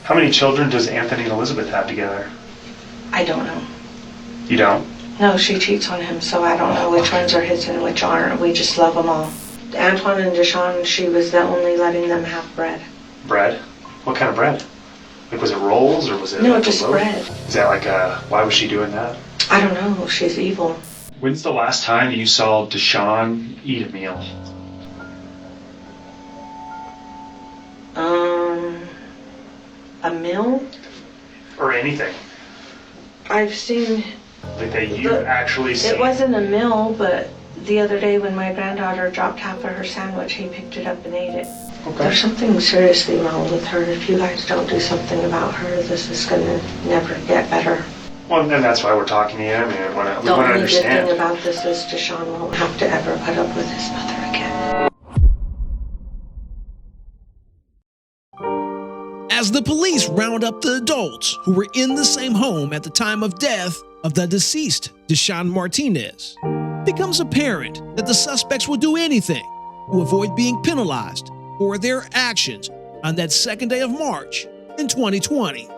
How many children does Anthony and Elizabeth have together? I don't know. You don't? No, she cheats on him, so I don't know which ones are his and which aren't. We just love them all. Antoine and DeShaun, she was the only letting them have bread. Bread? What kind of bread? Like, was it rolls or was it... No, just bread. Is that like why was she doing that? I don't know. She's evil. When's the last time you saw DeShaun eat a meal? A meal? Or anything? I've seen... Like that you've actually seen? It wasn't a meal, but the other day when my granddaughter dropped half of her sandwich, he picked it up and ate it. Okay. There's something seriously wrong with her. If you guys don't do something about her, this is going to never get better. Well, and that's why we're talking to you. I mean, we want to understand. The only good thing about this is DeShaun won't have to ever put up with his mother again. As the police round up the adults who were in the same home at the time of death of the deceased DeShaun Martinez, it becomes apparent that the suspects will do anything to avoid being penalized for their actions on that second day of March in 2020.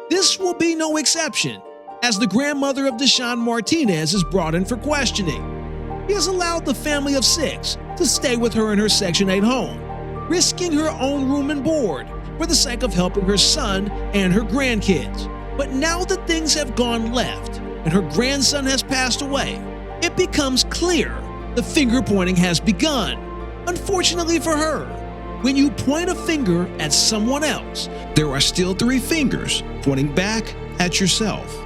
This will be no exception, as the grandmother of DeShaun Martinez is brought in for questioning. He has allowed the family of 6 to stay with her in her Section 8 home, risking her own room and board for the sake of helping her son and her grandkids. But now that things have gone left and her grandson has passed away, it becomes clear the finger pointing has begun. Unfortunately for her, when you point a finger at someone else, there are still 3 fingers pointing back at yourself.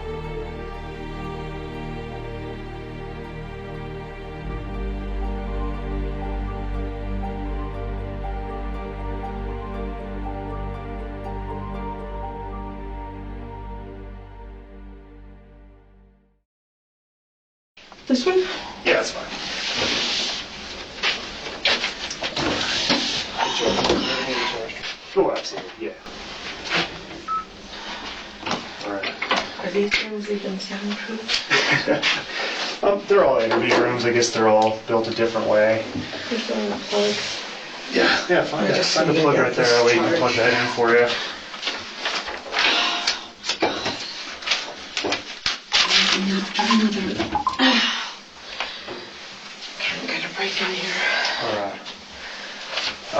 This one? Yeah, that's fine. Oh, absolutely, yeah. All right. Are these rooms even soundproof? They're all interview rooms. I guess they're all built a different way. There's one plug. Yeah, find I just the need to plug get right there. this That way you can charged. plug that in for you. Can't get a break in here. All right.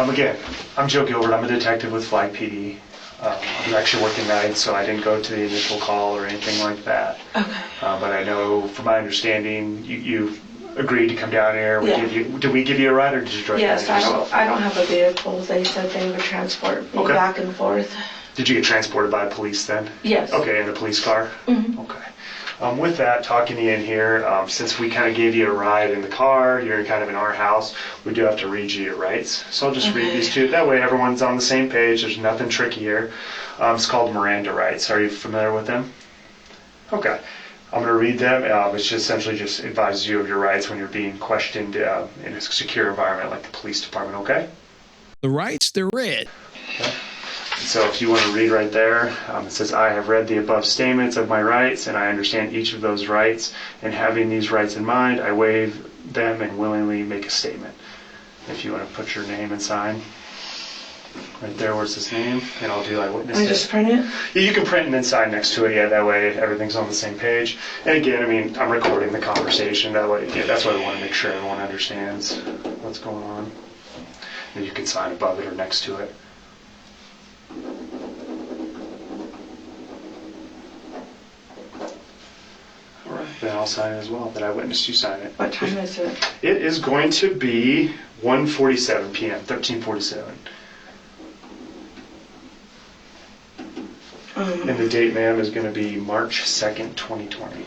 Again, I'm Joe Gilbert. I'm a detective with Flag PD. I'm actually working nights, so I didn't go to the initial call or anything like that. Okay. But I know, from my understanding, you agreed to come down here. Yeah. Did we give you a ride, or did you drive Yes, down yourself? I don't have a vehicle. They said they would transport me Okay. back and forth. Did you get transported by police then? Yes. Okay, in the police car? Mhm. Okay. With that, talking to you in here, since we kind of gave you a ride in the car, you're kind of in our house, we do have to read you your rights. So I'll just read Okay. these to you. That way everyone's on the same page. There's nothing tricky here. It's called Miranda rights. Are you familiar with them? Okay. I'm going to read them. It's essentially just advises you of your rights when you're being questioned in a secure environment like the police department, okay? The rights, they're read. Okay. So if you want to read right there, it says, I have read the above statements of my rights, and I understand each of those rights, and having these rights in mind, I waive them and willingly make a statement. If you want to put your name and sign right there where it says name, and I'll do I witnessed I it. just print it? Yeah, you can print and then sign next to it. Yeah, that way everything's on the same page. And again, I mean, I'm recording the conversation. That way, yeah, that's why I want to make sure everyone understands what's going on. And you can sign above it or next to it. All right, then I'll sign it as well. That I witnessed you sign it. What time is it? It is going to be 1:47 p.m., 13:47. And the date, ma'am, is going to be March 2nd, 2020.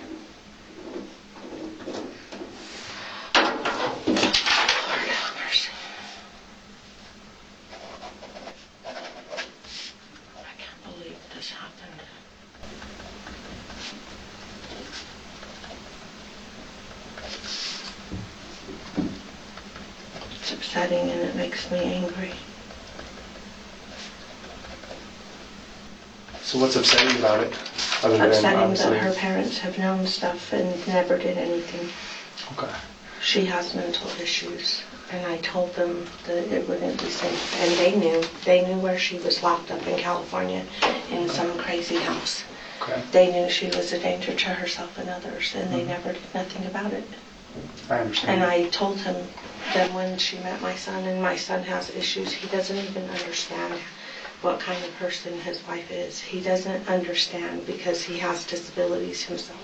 It's upsetting and it makes me angry. So what's upsetting about it? Other than Upsetting obviously... that her parents have known stuff and never did anything. Okay. She has mental issues And I told them that it wouldn't be safe. And they knew where she was locked up in California in some crazy house. Okay. They knew she was a danger to herself and others, and they never did nothing about it. I understand. And I told him that when she met my son, and my son has issues, he doesn't even understand what kind of person his wife is. He doesn't understand because he has disabilities himself.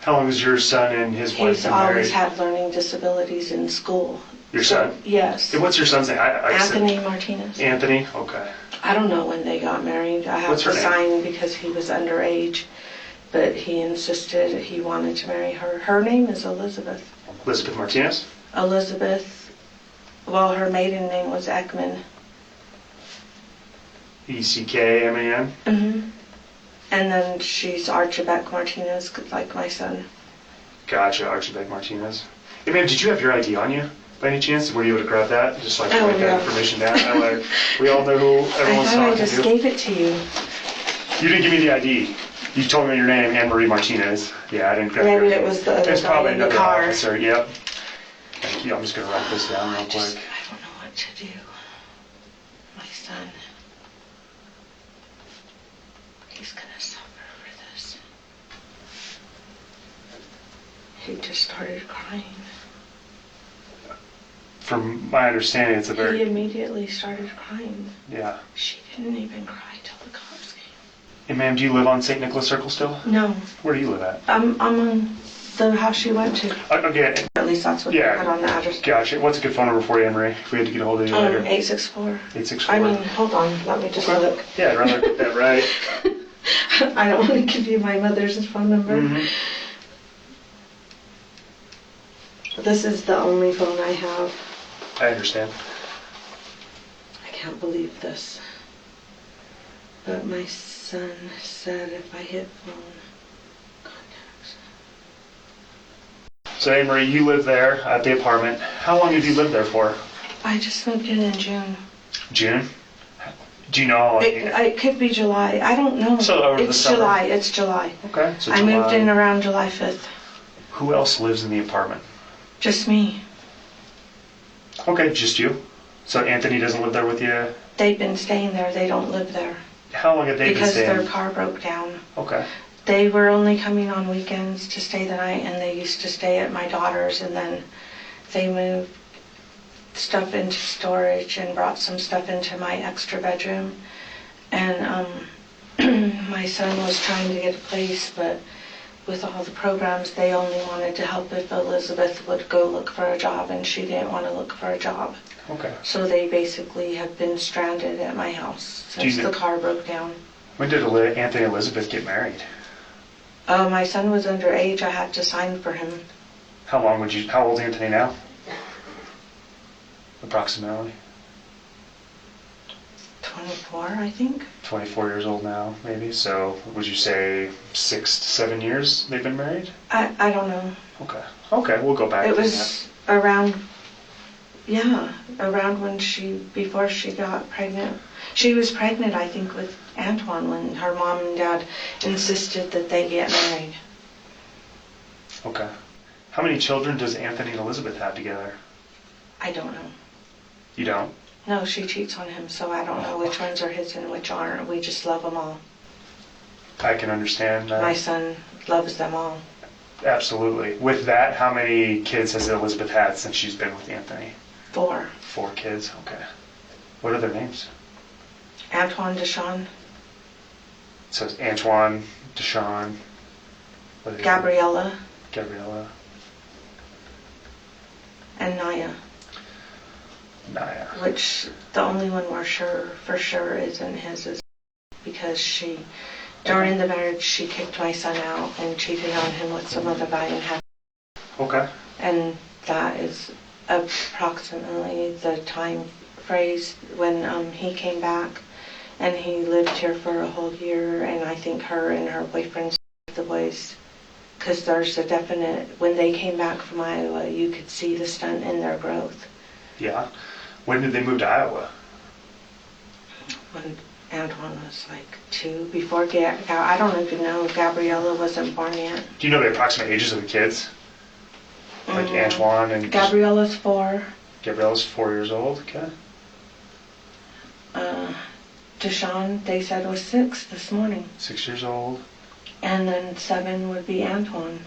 How long has your son and his wife He's been married? always had learning disabilities in school. Your son? Yes. And what's your son's name? Anthony Martinez. Anthony? Okay. I don't know when they got married. I have What's her to name? sign because he was underage, but he insisted he wanted to marry her. Her name is Elizabeth. Elizabeth Martinez? Elizabeth, well, her maiden name was Ekman. ECKMAN? Mm-hmm. And then she's Archibald Martinez, like my son. Gotcha, Archibald Martinez. Hey man, did you have your ID on you by any chance? Were you able to grab that? Just so I can write that information down. That way we all know who everyone's I thought I talking just to. gave it to you. You didn't give me the ID. You told me your name, Anne Marie Martinez. Yeah, I didn't grab your Maybe name. it was the other It's guy probably in the another car. officer, yep. Thank you. I'm just going to write this down real quick. I don't know what to do. My son. He's gonna suffer for this. He just started crying. From my understanding, it's a He very... immediately started crying. Yeah. She didn't even cry till the cops came. Hey ma'am, do you live on St. Nicholas Circle still? No, Where do you live at? I'm on the house she went to. Okay. At least that's what they put on the address. Gotcha. What's a good phone number for you, Anne Marie, if we had to get a hold of you later? 864. 864. I mean, hold on, let me just Okay. look. Yeah, I'd rather get that right. I don't want to give you my mother's phone number. Mm-hmm. This is the only phone I have. I understand. I can't believe this. But my son said if I hit phone contacts. So, Anne Marie, you live there at the apartment. How long have you lived there for? I just moved in June. June? Do you know? It could be July. I don't know. So over the it's summer? July. It's July. Okay. So I July. moved in around July 5th. Who else lives in the apartment? Just me. Okay, just you. So Anthony doesn't live there with you? They've been staying there. They don't live there. How long have they been Because staying? their car broke down. Okay. They were only coming on weekends to stay the night, and they used to stay at my daughter's, and then they moved stuff into storage and brought some stuff into my extra bedroom. And my son was trying to get a place, but with all the programs, they only wanted to help if Elizabeth would go look for a job, and she didn't want to look for a job. Okay. So they basically have been stranded at my house since the car broke down. When did Anthony and Elizabeth get married? My son was underage. I had to sign for him. How old is Anthony now? Approximately. 24, I think. 24 years old now, maybe. So would you say 6 to 7 years they've been married? I don't know. Okay. Okay, we'll go back It to was around when before she got pregnant. She was pregnant, I think, with Antoine when her mom and dad insisted that they get married. Okay. How many children does Anthony and Elizabeth have together? I don't know. You don't? No, she cheats on him, so I don't know which ones are his and which aren't. We just love them all. I can understand that. My son loves them all. Absolutely. With that, how many kids has Elizabeth had since she's been with Anthony? 4. 4 kids? Okay. What are their names? Antoine, DeShaun, So it's Antoine, DeShaun, Gabriella, Gabriella, and Naya. Naya. Which the only one we're for sure isn't his is because during the marriage, she kicked my son out and cheated on him with some other guy and had. Okay. And that is approximately the time phrase when he came back, and he lived here for a whole year, and I think her and her boyfriend the boys, because there's a definite, when they came back from Iowa, you could see the stunt in their growth. Yeah. When did they move to Iowa? When Antoine was like 2, before I don't even know if Gabriella wasn't born yet. Do you know the approximate ages of the kids? Like Antoine and... Gabriella's 4, Gabrielle's 4 years old. Okay. DeShaun, they said, was 6 this morning. 6 years old. And then 7 would be Antoine.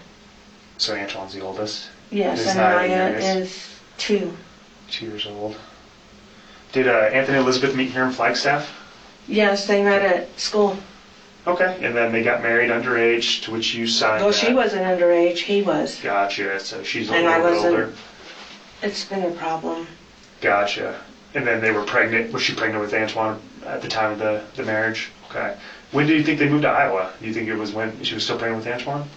So Antoine's the oldest. Yes, Is and Naya Naya youngest? is 2. 2 years old. Did Anthony and Elizabeth meet here in Flagstaff? Yes, they met at school. Okay. And then they got married underage, to which you signed. Well, she wasn't underage, he was. Gotcha. So she's a And I little bit wasn't. older. It's been a problem. Gotcha. And then they were pregnant. Was she pregnant with Antoine at the time of the marriage? Okay. When do you think they moved to Iowa? Do you think it was when she was still pregnant with Antoine?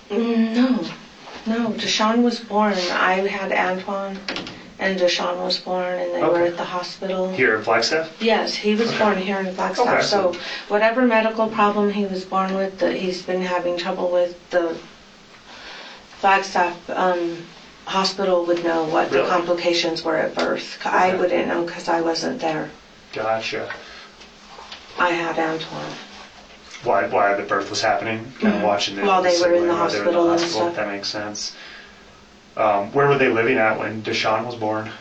No. DeShaun was born. I had Antoine, and DeShaun was born, and they were at the hospital. Here in Flagstaff? Yes, he was born here in Flagstaff. Okay. So whatever medical problem he was born with, that he's been having trouble with, the Flagstaff hospital would know what the complications were at birth. I wouldn't know because I wasn't there. Gotcha. I had Antoine. Why the birth was happening? Kind of watching the While they were in the while they were in hospital and stuff. That makes sense. Where were they living at when DeShaun was born?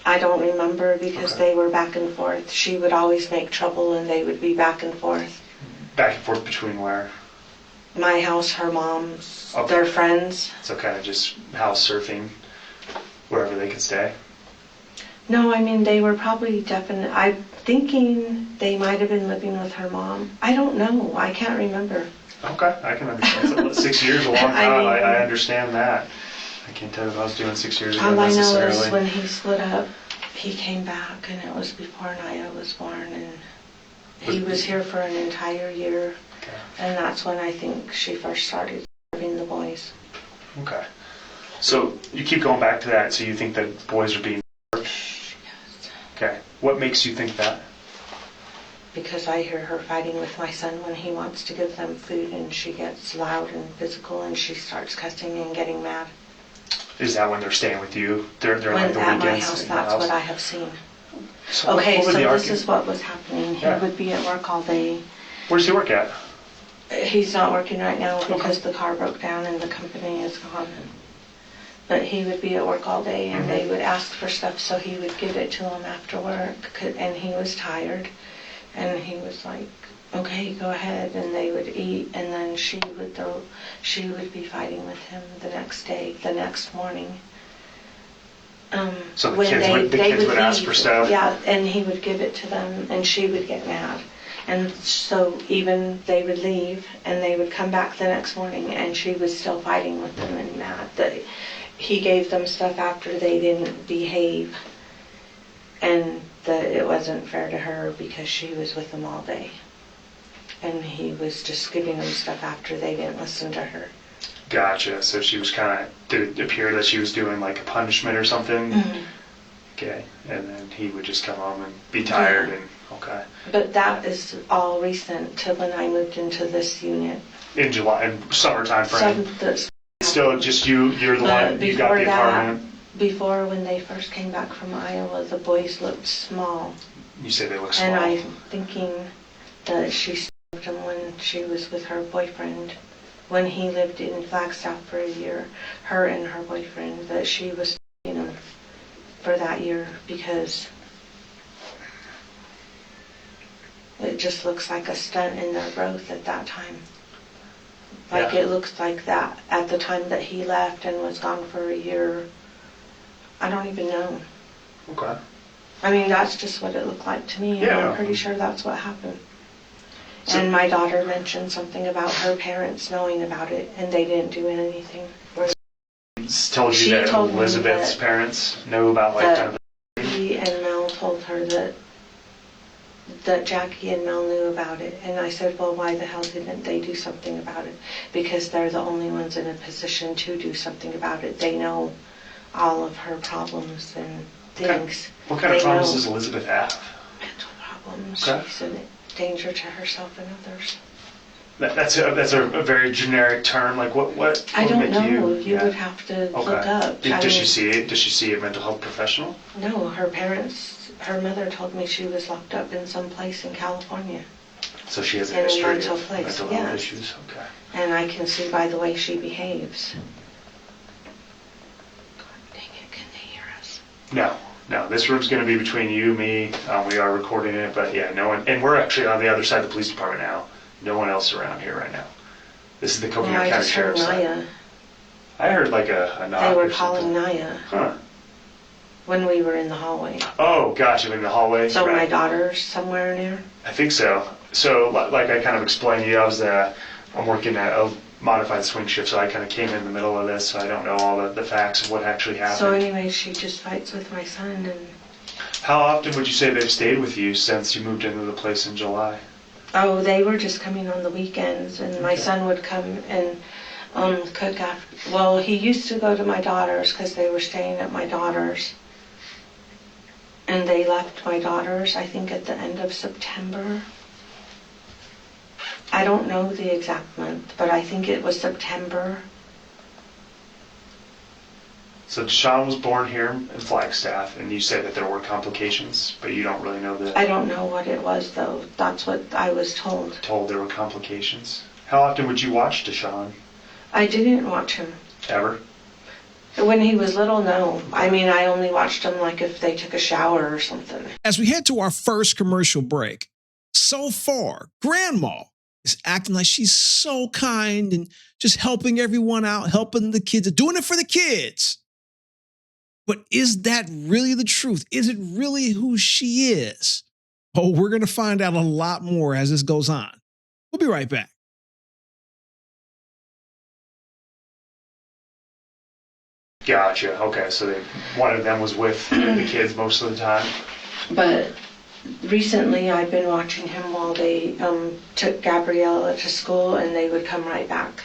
I don't remember because they were back and forth. She would always make trouble and they would be back and forth. Back and forth between where? My house, her mom's, their friends. So kind of just house surfing wherever they could stay? No, I mean, they were probably definitely, I'm thinking they might have been living with her mom. I don't know. I can't remember. Okay, I can understand. 6 years, a long time. I understand that. I can't tell you if I was doing 6 years ago All I know necessarily. is when he split up, he came back, and it was before Naya was born, and he was here for an entire year, and that's when I think she first started serving the boys. Okay. So you keep going back to that, so you think that boys are being served? Yes. Okay. What makes you think that? Because I hear her fighting with my son when he wants to give them food, and she gets loud and physical, and she starts cussing and getting mad. Is that when they're staying with you? They're When like the at weekends my house, in the that's house? what I have seen. So Okay, what so were the this is what was happening. He would be at work all day. Where does he work at? He's not working right now because the car broke down and the company is gone. But he would be at work all day, and they would ask for stuff, so he would give it to them after work. And he was tired, and he was like, "Okay, go ahead." And they would eat, and then she would be fighting with him the next day, the next morning. So the When kids would ask leave, for stuff? Yeah, and he would give it to them, and she would get mad. And so even they would leave, and they would come back the next morning, and she was still fighting with them and mad that he gave them stuff after they didn't behave, and that it wasn't fair to her because she was with them all day. And he was just giving them stuff after they didn't listen to her. Gotcha. So she was kind of, did it appear that she was doing like a punishment or something? Mm-hmm. Okay. And then he would just come home and be tired and, okay. But that is all recent to when I moved into this unit. In July, in summertime frame. It's Still just you're the one, you got the apartment. Before, when they first came back from Iowa, the boys looked small. You say they look small. And I'm thinking that she served him when she was with her boyfriend. When he lived in Flagstaff for a year, her and her boyfriend, that she was, for that year, because it just looks like a stunt in their growth at that time. Like it looks like that at the time that he left and was gone for a year. I don't even know. Okay. I mean, that's just what it looked like to me, and Yeah. I'm pretty sure that's what happened. So- And my daughter mentioned something about her parents knowing about it, and they didn't do anything. Told you She that told me Elizabeth's that- parents knew about like kind of He and Mel told her that Jackie and Mel knew about it. And I said, well, why the hell didn't they do something about it? Because they're the only ones in a position to do something about it. They know all of her problems and things. What kind of They problems know does Elizabeth have? mental problems. Okay. She's in danger to herself and others. That's a very generic term. Like what I would don't make know. you Would have to look up. Does she see it? Does she see a mental health professional? No, her mother told me she was locked up in some place in California. So she has a In a history mental of place, mental yeah. health issues. Okay. And I can see by the way she behaves. God dang it, can they hear us? No. This room's going to be between you, me. We are recording it, but yeah, no one. And we're actually on the other side of the police department now. No one else around here right now. This is the Coconut Well, I County just heard Sheriff's side. Naya. I heard like a knock. They were or calling something. Naya Huh. when we were in the hallway. Oh, gotcha, in the hallway. So right. my daughter's somewhere in there? I think so. So, like I kind of explained to you, I'm working at a modified swing shift, so I kind of came in the middle of this, so I don't know all the facts of what actually happened. So anyway, she just fights with my son, and How often would you say they've stayed with you since you moved into the place in July? oh, they were just coming on the weekends, and my son would come and cook after. Well, he used to go to my daughter's because they were staying at my daughter's, and they left my daughter's, I think, at the end of September. I don't know the exact month, but I think it was September. So DeShaun was born here in Flagstaff, and you said that there were complications, but you don't really know I don't know what it was, though. That's what I was told. told there were complications. How often would you watch DeShaun? I didn't watch him. Ever? When he was little, no. I mean, I only watched him like if they took a shower or something. As we head to our first commercial break, so far, Grandma is acting like she's so kind and just helping everyone out, helping the kids, doing it for the kids. But is that really the truth? Is it really who she is? Oh, we're going to find out a lot more as this goes on. We'll be right back. Gotcha. Okay, so one of them was with the kids most of the time. But recently, I've been watching him while they took Gabriella to school, and they would come right back.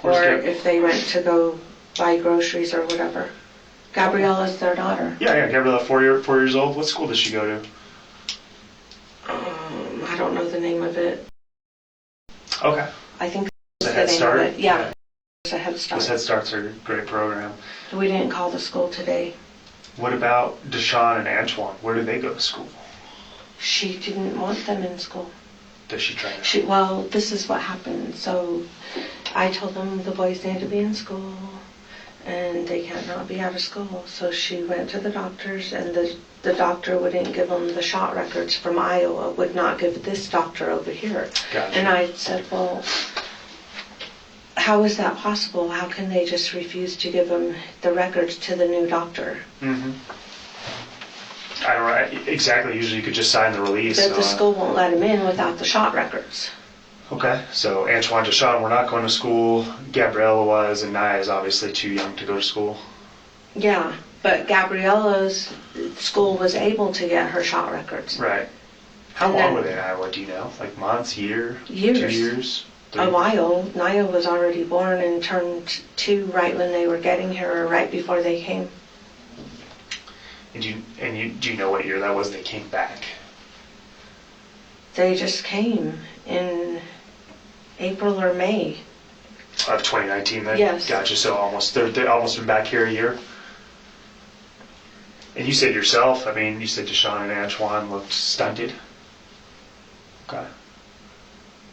Where's Or Gab- if they went to go buy groceries or whatever. Gabriella's their daughter. Yeah, Gabriella, 4 years old. What school does she go to? I don't know the name of it. Okay. I think The that's Head the name Start? of it. Yeah, it's a Head Start. This Head Start's a great program. We didn't call the school today. What about DeShaun and Antoine? Where do they go to school? She didn't want them in school. Does she try to? Well, this is what happened. So I told them the boys need to be in school and they can't not be out of school. So she went to the doctors, and the doctor wouldn't give them the shot records from Iowa, would not give this doctor over here. Gotcha. And I said, well, how is that possible? How can they just refuse to give them the records to the new doctor? Mm-hmm. I don't know. Exactly. Usually you could just sign the release. That the school won't let him in without the shot records. Okay. So Antoine, DeShaun were not going to school. Gabriella was, and Naya is obviously too young to go to school. Yeah, but Gabriella's school was able to get her shot records. Right. How And long then- were they in Iowa? Do you know? Like months, year? Years. 2 years? 3? A while. Naya was already born and turned 2 right when they were getting here, or right before they came. And do you know what year that was they came back? They just came in April or May. Of 2019 then? Yes. Gotcha. So they're almost been back here a year? And you said yourself, you said DeShaun and Antoine looked stunted. Okay.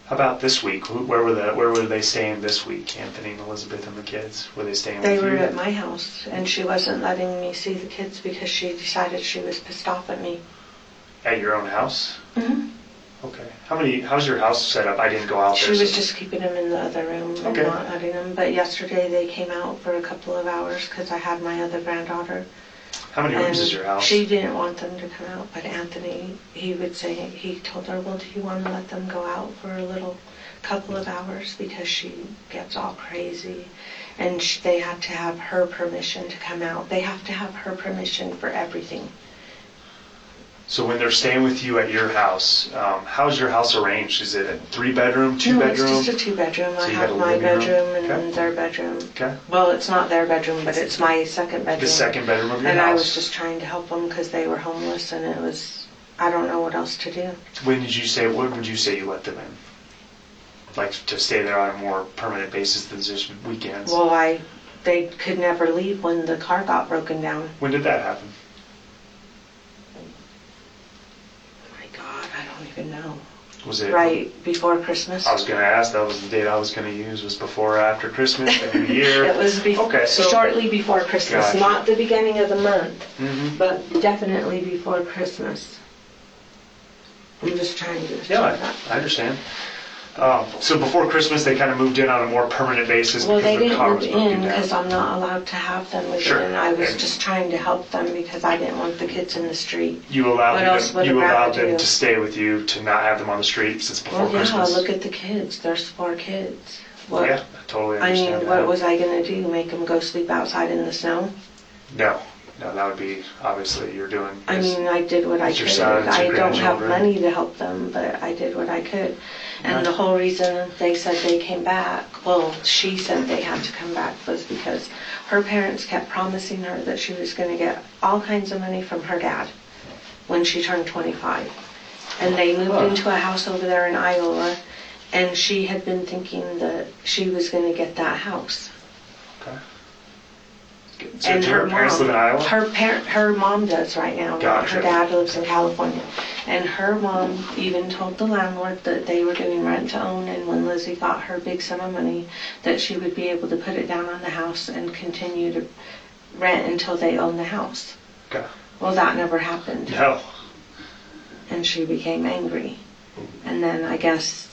How about this week? Where were they staying this week? Anthony and Elizabeth and the kids? Were they staying They with you? were at my house, and she wasn't letting me see the kids because she decided she was pissed off at me. At your own house? Mm-hmm. Okay. How's your house set up? I didn't go out She there. was just keeping them in the other room and Okay. not letting them. But yesterday they came out for a couple of hours because I had my other granddaughter. How many rooms is your house? She didn't want them to come out, but Anthony, he told her, well, do you want to let them go out for a little couple of hours, because she gets all crazy, and they had to have her permission to come out. They have to have her permission for everything. So when they're staying with you at your house, how's your house arranged? Is it a 3-bedroom, 2-bedroom? No, it's just a 2-bedroom. So I you got have a my living room? bedroom and Okay. their bedroom. Okay. Well, it's not their bedroom, but it's my second bedroom. The second bedroom of your And house. I was just trying to help them because they were homeless, and I don't know what else to do. When would you say you let them in? Like to stay there on a more permanent basis than just weekends? Well, they could never leave when the car got broken down. When did that happen? My God, I don't even know. Was it right before Christmas. I was going to ask. That was the date I was going to use. Was before or after Christmas, the New Year? It was Okay, so shortly before Christmas, Gotcha. not the beginning of the month, Mhm. but definitely before Christmas. I'm just trying to check Yeah, that. I understand. So before Christmas, they kind of moved in on a more permanent basis Well, they because the didn't car move was broken in down. because I'm not allowed to have them move Sure. in. I was And- just trying to help them because I didn't want the kids in the street. You allowed What else them. would a You grandma allowed them do? to stay with you to not have them on the street since before Well, yeah, Christmas. look at the kids. There's 4 kids. What? Yeah, I totally I understand mean, that. what was I going to do? Make them go sleep outside in the snow? No, that would be obviously you're doing. I mean, I did what I It's your could. sons, your I don't have grandchildren. money to help them, but I did what I could. And Right. the whole reason they said they came back, well, she said they had to come back, was because her parents kept promising her that she was going to get all kinds of money from her dad when she turned 25. And they moved Huh. into a house over there in Iowa, and she had been thinking that she was going to get that house. Okay. So And do her parents live in Iowa? Her mom does right now. Gotcha. Her dad lives in California. And her mom even told the landlord that they were doing rent to own, and when Lizzie got her big sum of money, that she would be able to put it down on the house and continue to rent until they own the house. Okay. Well, that never happened. No. And she became angry. And then I guess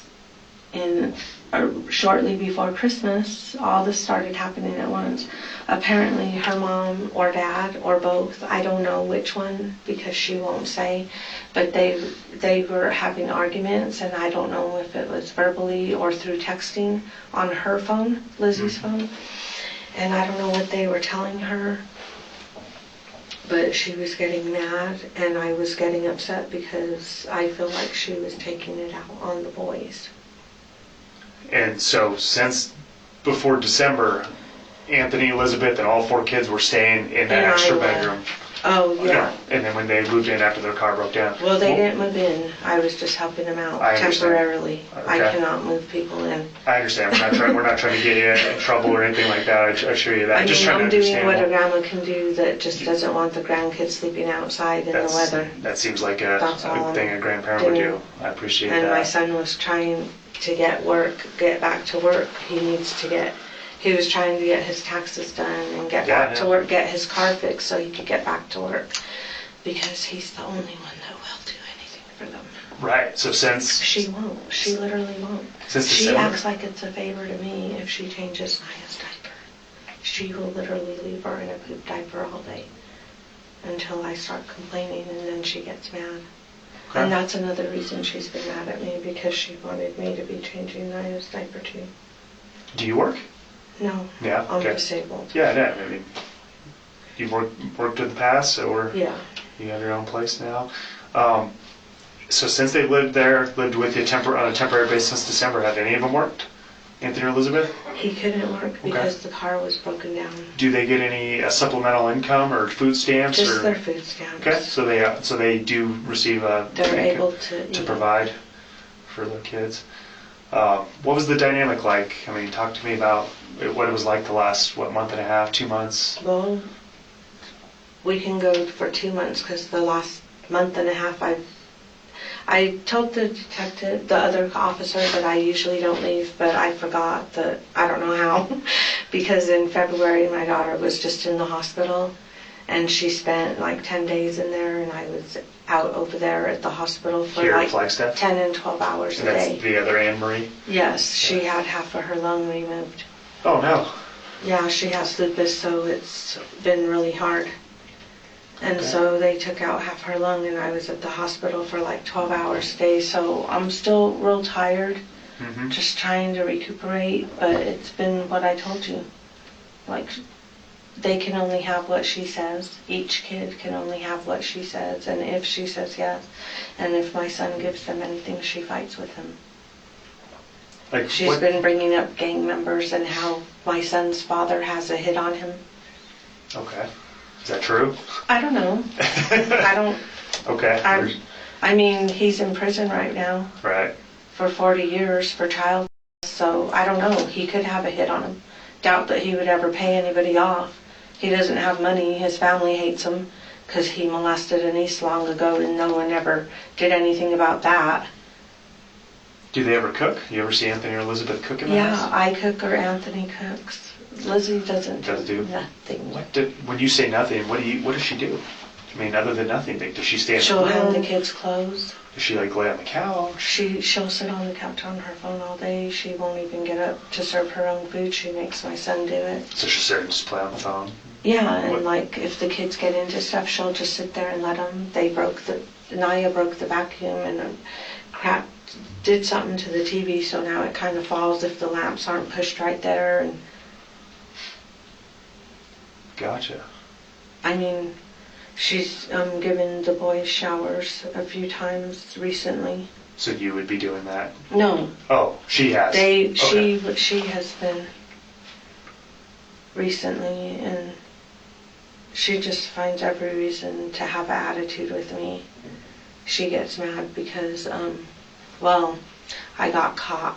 shortly before Christmas, all this started happening at once. Apparently her mom or dad or both, I don't know which one because she won't say, but they were having arguments, and I don't know if it was verbally or through texting on her phone, Lizzie's phone. And I don't know what they were telling her, but she was getting mad and I was getting upset because I feel like she was taking it out on the boys. And so since before December, Anthony, Elizabeth, and all 4 kids were staying in that In extra Iowa. bedroom. Oh, yeah. And then when they moved in after their car broke down. Well, they didn't move in. I was just helping them out I understand. temporarily. I Okay. cannot move people in. I understand. We're not trying to get you in trouble or anything like that. I assure you that. I Just mean, trying I'm to doing understand. what a grandma can do that just doesn't want the grandkids sleeping outside in the weather. That seems like a That's all thing a I'm grandparent would do. doing. I appreciate And my that. son was trying to get back to work. He was trying to get his taxes done and get back to work, get his car fixed so he could get back to work. Because he's the only one that will do anything for them. Right. So since She won't. She literally won't. Since She December? acts like it's a favor to me if she changes Maya's diaper. She will literally leave her in a poop diaper all day until I start complaining, and then she gets mad. Okay. And that's another reason she's been mad at me, because she wanted me to be changing Maya's diaper too. Do you work? No, Yeah. I'm Okay. disabled. Yeah, I mean, you've worked in the past, or Yeah. you have your own place now. So since they lived with you on a temporary basis since December, have any of them worked? Anthony or Elizabeth? He couldn't work because the car was broken down. Do they get any supplemental income or food stamps? Just their food stamps. Okay, so they do receive They're income able to eat. provide for their kids. What was the dynamic like? I mean, talk to me about what it was like the last month and a half, 2 months. Well, we can go for 2 months because the last month and a half I told the detective, the other officer, that I usually don't leave, but I forgot that, I don't know how, because in February my daughter was just in the hospital and she spent like 10 days in there, and I was out over there at the hospital for Here in like Flagstaff? 10 and 12 hours And a that's day. the other Anne Marie? Yes, she had half of her lung removed. Oh, no. Yeah, she has lupus, so it's been really hard. And Okay. so they took out half her lung, and I was at the hospital for like 12 hours a day, so I'm still real tired, Mm-hmm. just trying to recuperate, but it's been what I told you. Like, they can only have what she says. Each kid can only have what she says, and if she says yes, and if my son gives them anything, she fights with him. Like, She's what, been bringing up gang members and how my son's father has a hit on him. okay. Is that true? I don't know. I don't. Okay. I mean, he's in prison right now Right. for 40 years for child. So I don't know. He could have a hit on him. Doubt that he would ever pay anybody off. He doesn't have money. His family hates him because he molested a niece long ago, and no one ever did anything about that. Do they ever cook? You ever see Anthony or Elizabeth cook in the Yeah, house? I cook or Anthony cooks. Lizzie doesn't do nothing. When you say nothing, what does she do? I mean, other than nothing, does she stay in She'll the hang room? the kids' clothes. Does she like lay on the couch? She'll sit on the couch on her phone all day. She won't even get up to serve her own food. She makes my son do it. So she'll sit and just play on the phone? Yeah, and What? like if the kids get into stuff, she'll just sit there and let them. Naya broke the vacuum and did something to the TV, so now it kind of falls if the lamps aren't pushed right there. And Gotcha. I mean, she's given the boys showers a few times recently. So you would be doing that? No, Oh, she has. Okay. she has been recently, and she just finds every reason to have an attitude with me. She gets mad because, I got caught.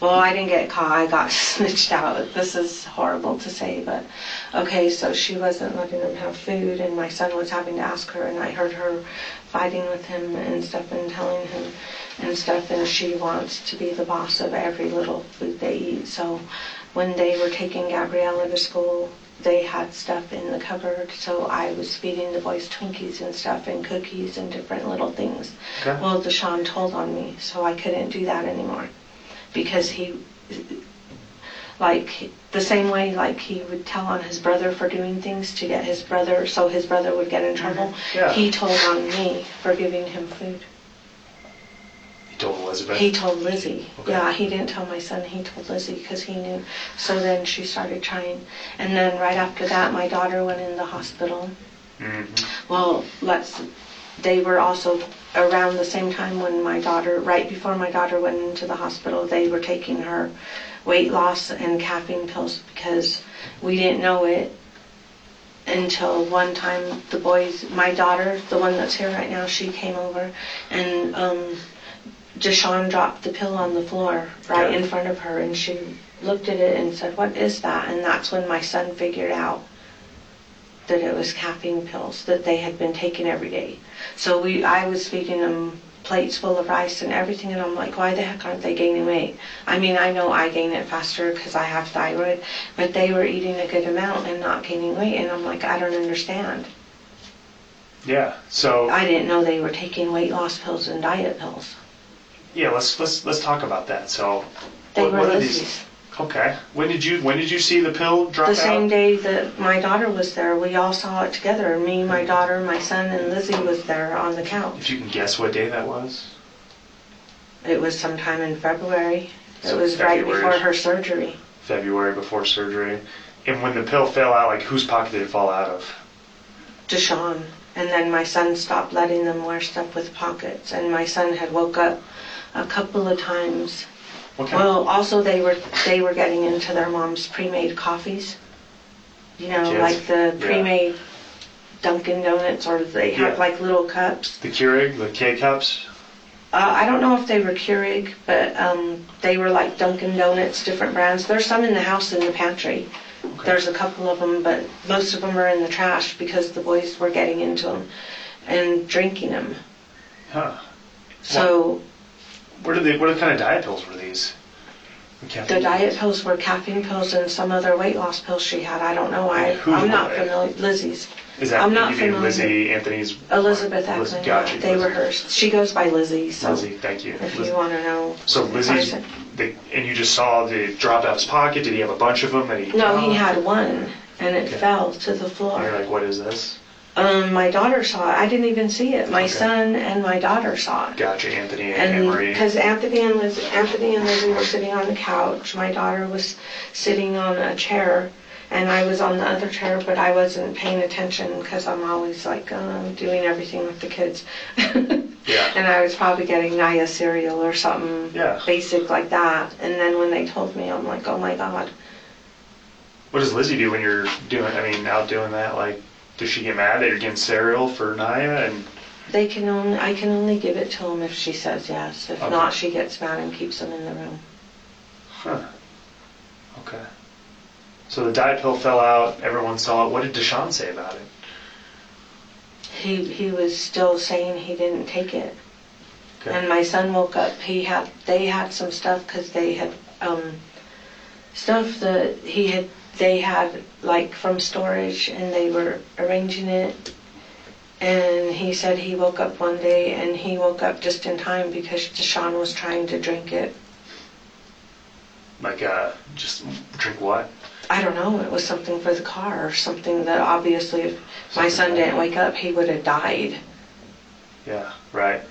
Well, I didn't get caught, I got snitched out. This is horrible to say, but okay, so she wasn't letting them have food, and my son was having to ask her, and I heard her fighting with him and stuff and telling him and stuff, and she wants to be the boss of every little food they eat. So when they were taking Gabriella to school, they had stuff in the cupboard, so I was feeding the boys Twinkies and stuff and cookies and different little things. Okay. Well, DeShaun told on me, so I couldn't do that anymore. Because he, like, the same way, like, he would tell on his brother for doing things to get his brother, so his brother would get in trouble. Yeah. He told on me for giving him food. He told Elizabeth? He told Lizzie. Okay. Yeah, he didn't tell my son, he told Lizzie because he knew. So then she started trying. And then right after that, my daughter went in the hospital. Mm-hmm. Well, they were also around the same time when right before my daughter went into the hospital, they were taking her weight loss and caffeine pills because we didn't know it until one time the boys, my daughter, the one that's here right now, she came over and DeShaun dropped the pill on the floor right in front of her, and she looked at it and said, "What is that?" And that's when my son figured out that it was caffeine pills that they had been taking every day. So I was feeding them plates full of rice and everything, and I'm like, why the heck aren't they gaining weight? I mean, I know I gain it faster because I have thyroid, but they were eating a good amount and not gaining weight, and I'm like, I don't understand. Yeah, so... I didn't know they were taking weight loss pills and diet pills. Yeah, let's talk about that. So... They were what are Lizzie's. these? Okay. When did you see the pill drop out? The same day that my daughter was there, we all saw it together. Me, my daughter, my son, and Lizzie was there on the couch. If you can guess what day that was? It was sometime in February. So It was February. right before her surgery. February before surgery. And when the pill fell out, like, whose pocket did it fall out of? DeShaun. And then my son stopped letting them wear stuff with pockets. And my son had woke up a couple of times. Okay. Well, also they were getting into their mom's pre-made coffees. You know, Kids? like the Yeah. pre-made Dunkin' Donuts, or they have Yeah. like little cups. The Keurig, the K-Cups? I don't know if they were Keurig, but they were like Dunkin' Donuts, different brands. There's some in the house in the pantry. Okay. There's a couple of them, but most of them are in the trash because the boys were getting into them and drinking them. Huh. So What kind of diet pills were these? the diet pills were caffeine pills and some other weight loss pills she had. I don't know. Whose I'm not were they? familiar. Lizzie's. Is that I'm not you mean familiar. Lizzie, Anthony's? Elizabeth Liz, Ackman. gotcha. They were Liz- hers. She goes by Lizzie. So Lizzie, thank you. if Liz- you want to know. So Lizzie's, and you just saw the drop out of his pocket? Did he have a bunch of them that he... No, he had one, and it Okay. fell to the And floor. you're like, what is this? My daughter saw it. I didn't even see it. My Okay. son and my daughter saw it. Gotcha, Anthony and And Anne-Marie. because Anthony and Lizzie were sitting on the couch, my daughter was sitting on a chair, and I was on the other chair, but I wasn't paying attention because I'm always like doing everything with the kids. Yeah. And I was probably getting Naya cereal or something Yeah. basic like that. And then when they told me, I'm like, oh my God. What does Lizzie do when you're out doing that? Like, does she get mad that you're getting cereal for Naya? And I can only give it to them if she says yes. If Okay. not, she gets mad and keeps them in the room. Huh. Okay. So the diet pill fell out. Everyone saw it. What did DeShaun say about it? He was still saying he didn't take it. Okay. And my son woke up, they had some stuff because they had, stuff that they had like from storage and they were arranging it. And he said he woke up one day and he woke up just in time because DeShaun was trying to drink it. Like, just drink what? I don't know, it was something for the car or something that obviously if my son didn't wake up, he would have died. Yeah, right.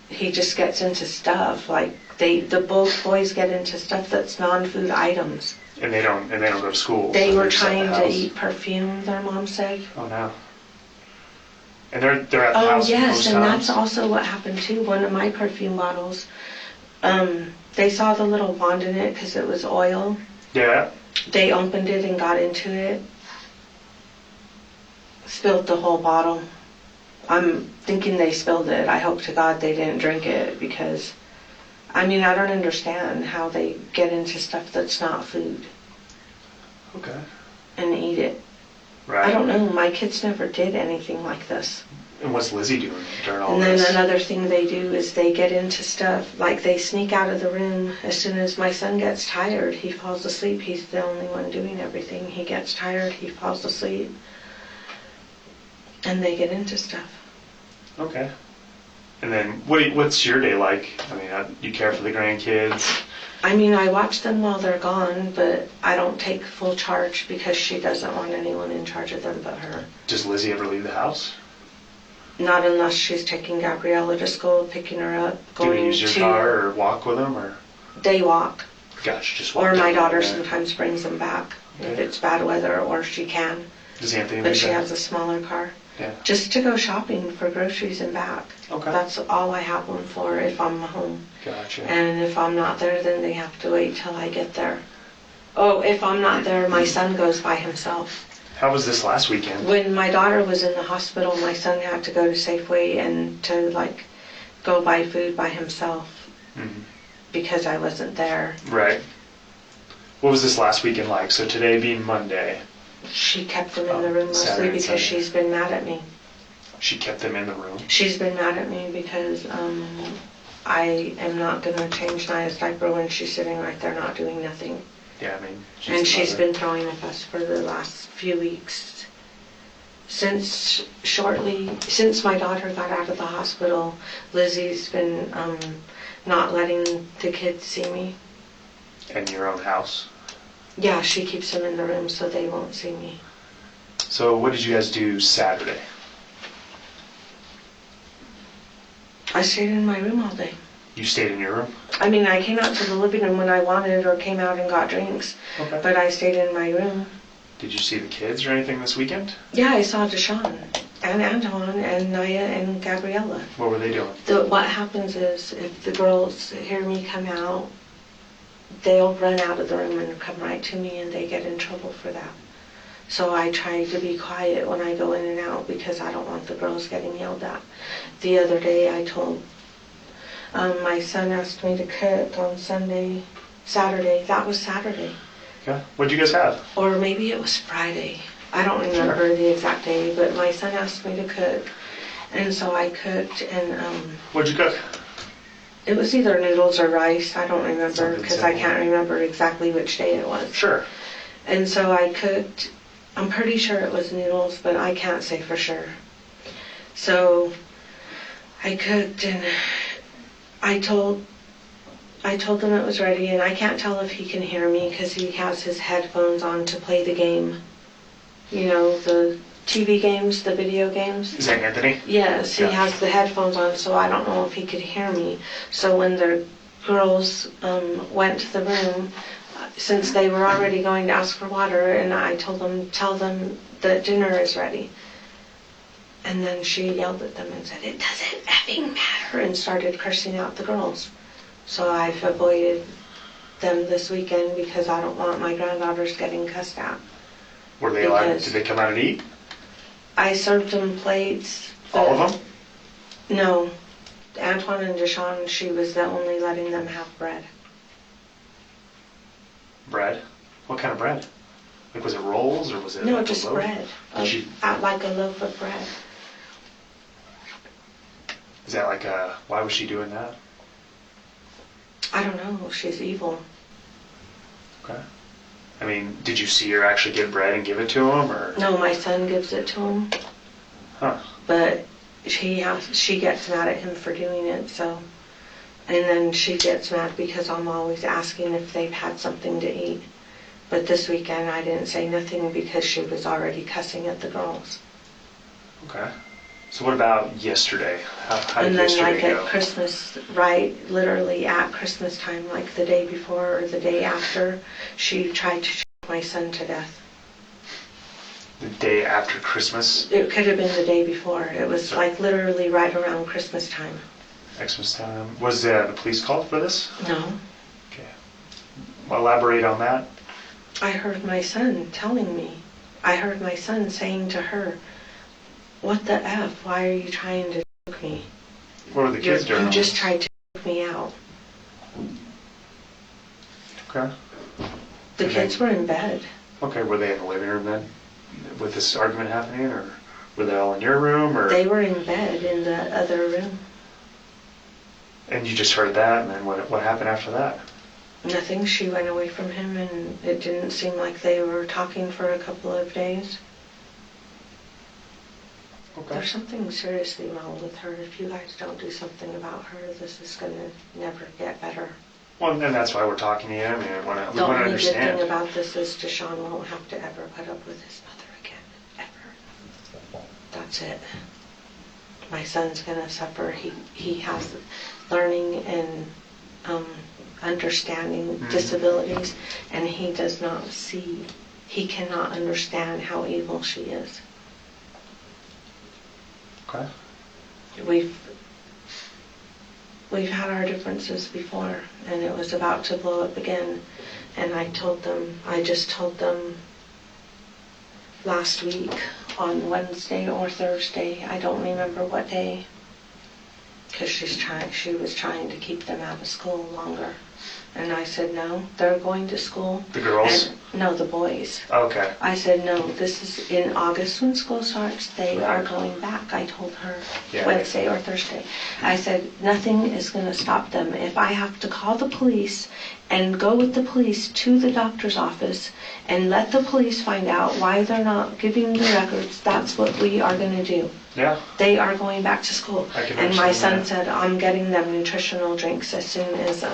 He just gets into stuff, like both boys get into stuff that's non-food items. And they don't go to school. They so were they're just at the trying to house. eat perfume, their mom said. Oh no. And they're at the Oh house yes, most and times? that's also what happened too. One of my perfume bottles, they saw the little wand in it because it was oil. Yeah. They opened it and got into it. Spilled the whole bottle. I'm thinking they spilled it. I hope to God they didn't drink it because, I mean, I don't understand how they get into stuff that's not food Okay. and eat it. Right. I don't know. My kids never did anything like this. And what's Lizzie doing during all And then this? another thing they do is they get into stuff, like they sneak out of the room as soon as my son gets tired. He falls asleep. He's the only one doing everything. He gets tired, he falls asleep. And they get into stuff. Okay. And then what's your day like? I mean, you care for the grandkids? I mean, I watch them while they're gone, but I don't take full charge because she doesn't want anyone in charge of them but her. Does Lizzie ever leave the house? Not unless she's taking Gabriella to school, picking her up, Do going you use your car or walk with them? Or They walk. gosh, just walk Or my down daughter there. sometimes brings them back if Okay. it's bad weather, or she can. Does Anthony But leave she that? has a smaller car. Yeah. Just to go shopping for groceries and back. Okay. That's all I have one for if I'm home. Gotcha. And if I'm not there, then they have to wait till I get there. Oh, if I'm not there, my son goes by himself. How was this last weekend? When my daughter was in the hospital, my son had to go to Safeway and to go buy food by himself Mhm. because I wasn't there. Right. What was this last weekend like? So today being Monday, She kept him in the room mostly Saturday, because Sunday. she's been mad at me. she kept them in the room. She's been mad at me because I am not going to change Naya's diaper when she's sitting right there not doing nothing. Yeah, I mean, And the she's mother. been throwing a fuss for the last few weeks. Since my daughter got out of the hospital, Lizzie's been not letting the kids see me. in your own house. Yeah, she keeps them in the room so they won't see me. So what did you guys do Saturday? I stayed in my room all day. You stayed in your room? I mean, I came out to the living room when I wanted or came out and got drinks, Okay. but I stayed in my room. Did you see the kids or anything this weekend? Yeah, I saw DeShaun and Anton and Naya and Gabriella. What were they doing? What happens is if the girls hear me come out, they'll run out of the room and come right to me and they get in trouble for that. So I try to be quiet when I go in and out because I don't want the girls getting yelled at. The other day I told, my son asked me to cook on Saturday. That was Saturday. Okay. What'd you guys have? Or maybe it was Friday. I don't remember the exact day, but my son asked me to cook. And so I cooked and What'd you cook? it was either noodles or rice. I don't remember Something because I simple. can't remember exactly which day it was. Sure. And so I cooked, I'm pretty sure it was noodles, but I can't say for sure. So I cooked and I told him it was ready, and I can't tell if he can hear me because he has his headphones on to play the game. You know, the TV games, the video games. Is that Anthony? Yes, he Yeah. has the headphones on, so I don't know if he could hear me. So when the girls went to the room, since they were already going to ask for water, and I told them, tell them that dinner is ready. And then she yelled at them and said, "It doesn't effing matter," and started cursing out the girls. So I've avoided them this weekend because I don't want my granddaughters getting cussed at. Were they allowed? Because- Did they come out and eat? I served them plates. All of them? No. Antoine and DeShaun, she was the only letting them have bread. Bread? What kind of bread? Like, was it rolls or was it? No, like a just loaf? bread. Did she- Like a loaf of bread. Is that like why was she doing that? I don't know. She's evil. Okay. I mean, did you see her actually get bread and give it to him, or? No, my son gives it to him. Huh. But she gets mad at him for doing it, so. And then she gets mad because I'm always asking if they've had something to eat. But this weekend I didn't say nothing because she was already cussing at the girls. Okay. So what about yesterday? How did And then yesterday like go? at Christmas, right, literally at Christmas time, like the day before or the day after, she tried to choke my son to death. The day after Christmas? It could have been the day before. It was like literally right around Christmas time. Xmas time. Was the police called for this? No. Okay. Well, elaborate on that. I heard my son telling me. I heard my son saying to her, "What the F? Why are you trying to choke me? What were the kids doing? You just tried to choke me out." Okay. The kids were in bed. Okay, were they in the living room then with this argument happening, or were they all in your room, or? They were in bed in the other room. And you just heard that, and then what happened after that? Nothing. She went away from him, and it didn't seem like they were talking for a couple of days. Okay. There's something seriously wrong with her. If you guys don't do something about her, this is going to never get better. Well, and that's why we're talking to you. I mean, we want to The only good understand. thing about this is DeShaun won't have to ever put up with his mother again. Ever. That's it. My son's going to suffer. He has learning and understanding disabilities, and he does not see, he cannot understand how evil she is. Okay. We've had our differences before, and it was about to blow up again, and I just told them last week on Wednesday or Thursday, I don't remember what day, because she was trying to keep them out of school longer. And I said, no, they're going to school. The girls? No, the boys. Okay. I said, no, this is in August when school starts. They are Right. going back. I told her Yeah. Wednesday or Thursday. I said, nothing is going to stop them. If I have to call the police and go with the police to the doctor's office and let the police find out why they're not giving the records, that's what we are going to do. Yeah. They are going back to school. I can And my son understand said, I'm getting them nutritional drinks as soon as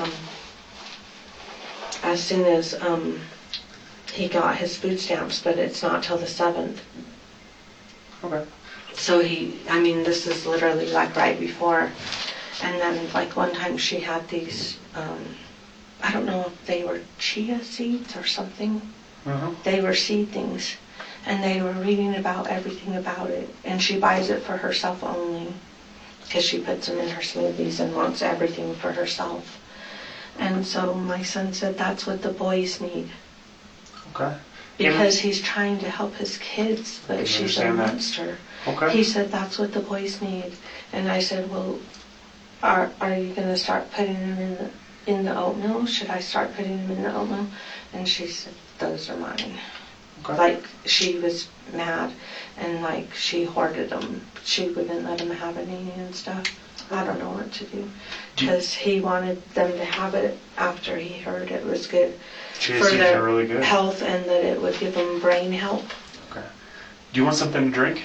he got his food stamps, but it's not till the 7th. Okay. So this is literally like right before. And then like one time she had these, I don't know if they were chia seeds or something. Uh-huh. They were seed things. And they were reading about everything about it. And she buys it for herself only, because she puts them in her smoothies and wants everything for herself. And so my son said that's what the boys need. Okay. Because he's trying to help his kids, but she's a monster. Okay. He said that's what the boys need. And I said, well, are you going to start putting them in the oatmeal? Should I start putting them in the oatmeal? And she said, those are mine. Okay. Like she was mad, and like she hoarded them. She wouldn't let him have any and stuff. I don't know what to do, because he wanted them to have it after he heard it was good Chia for seeds their are really good. health and that it would give them brain help. Okay. Do you want something to drink?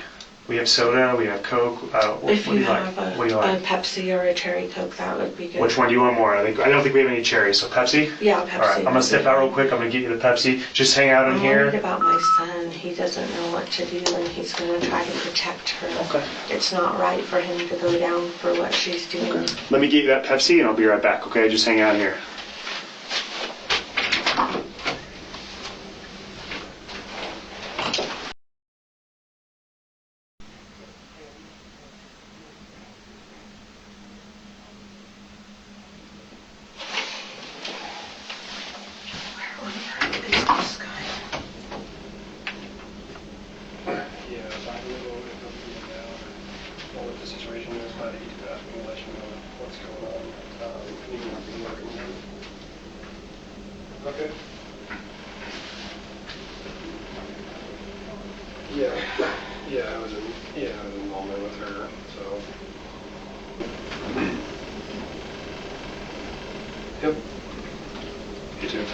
We have soda, we have Coke. What If do you you like? have What do you a like? Pepsi or a cherry Coke, that would be good. Which one do you want more? I don't think we have any cherries, so Pepsi? Yeah, Pepsi. All right, I'm going to step out real quick. I'm going to get you the Pepsi. Just hang out in I'm here. worried about my son. He doesn't know what to do, and he's going to try to protect her. Okay. It's not right for him to go down for what she's doing. Okay. Let me get you that Pepsi, and I'll be right back, okay? Just hang out here. Where on earth is this guy? Yeah, if I knew what it would be now, or what the situation is, but he did ask me to let you know what's going on. You can be working on it. Okay. Yeah, I was in Malmö with her, so. Yep. You too.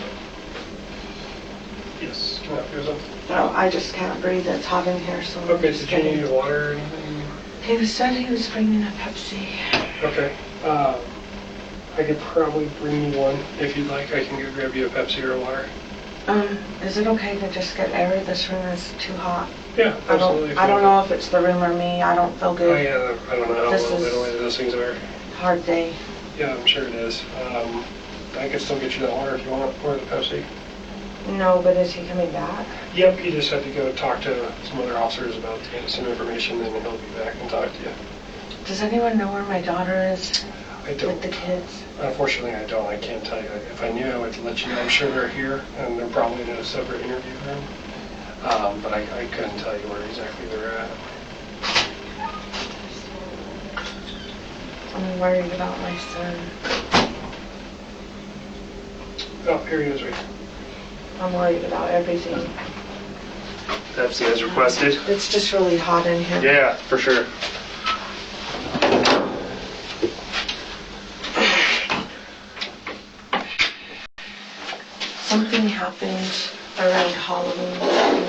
Yes. Can I help you with something? No, I just can't breathe. It's hot in here, so. I'm Okay, just did you need getting- water or anything? Said he was bringing a Pepsi. Okay. I could probably bring you one if you'd like. I can go grab you a Pepsi or a water. Is it okay to just get air? This room is too hot. Yeah, absolutely. I don't know if it's the room or me. I don't feel Oh, good. yeah, I don't know how This well is- ventilated those things are. Hard day. Yeah, I'm sure it is. I can still get you that water if you want, or the Pepsi. No, but is he coming back? Yep, he just had to go talk to some other officers about some information, and he'll be back and talk to you. Does anyone know where my daughter is I with don't. the kids? Unfortunately, I don't. I can't tell you. If I knew, I would let you know. I'm sure they're here, and they're probably in a separate interview room. But I couldn't tell you where exactly they're at. I'm worried about my son. Oh, here he is, right. I'm worried about everything. Pepsi as requested. It's just really hot in here. Yeah, for sure. Something happened around Halloween.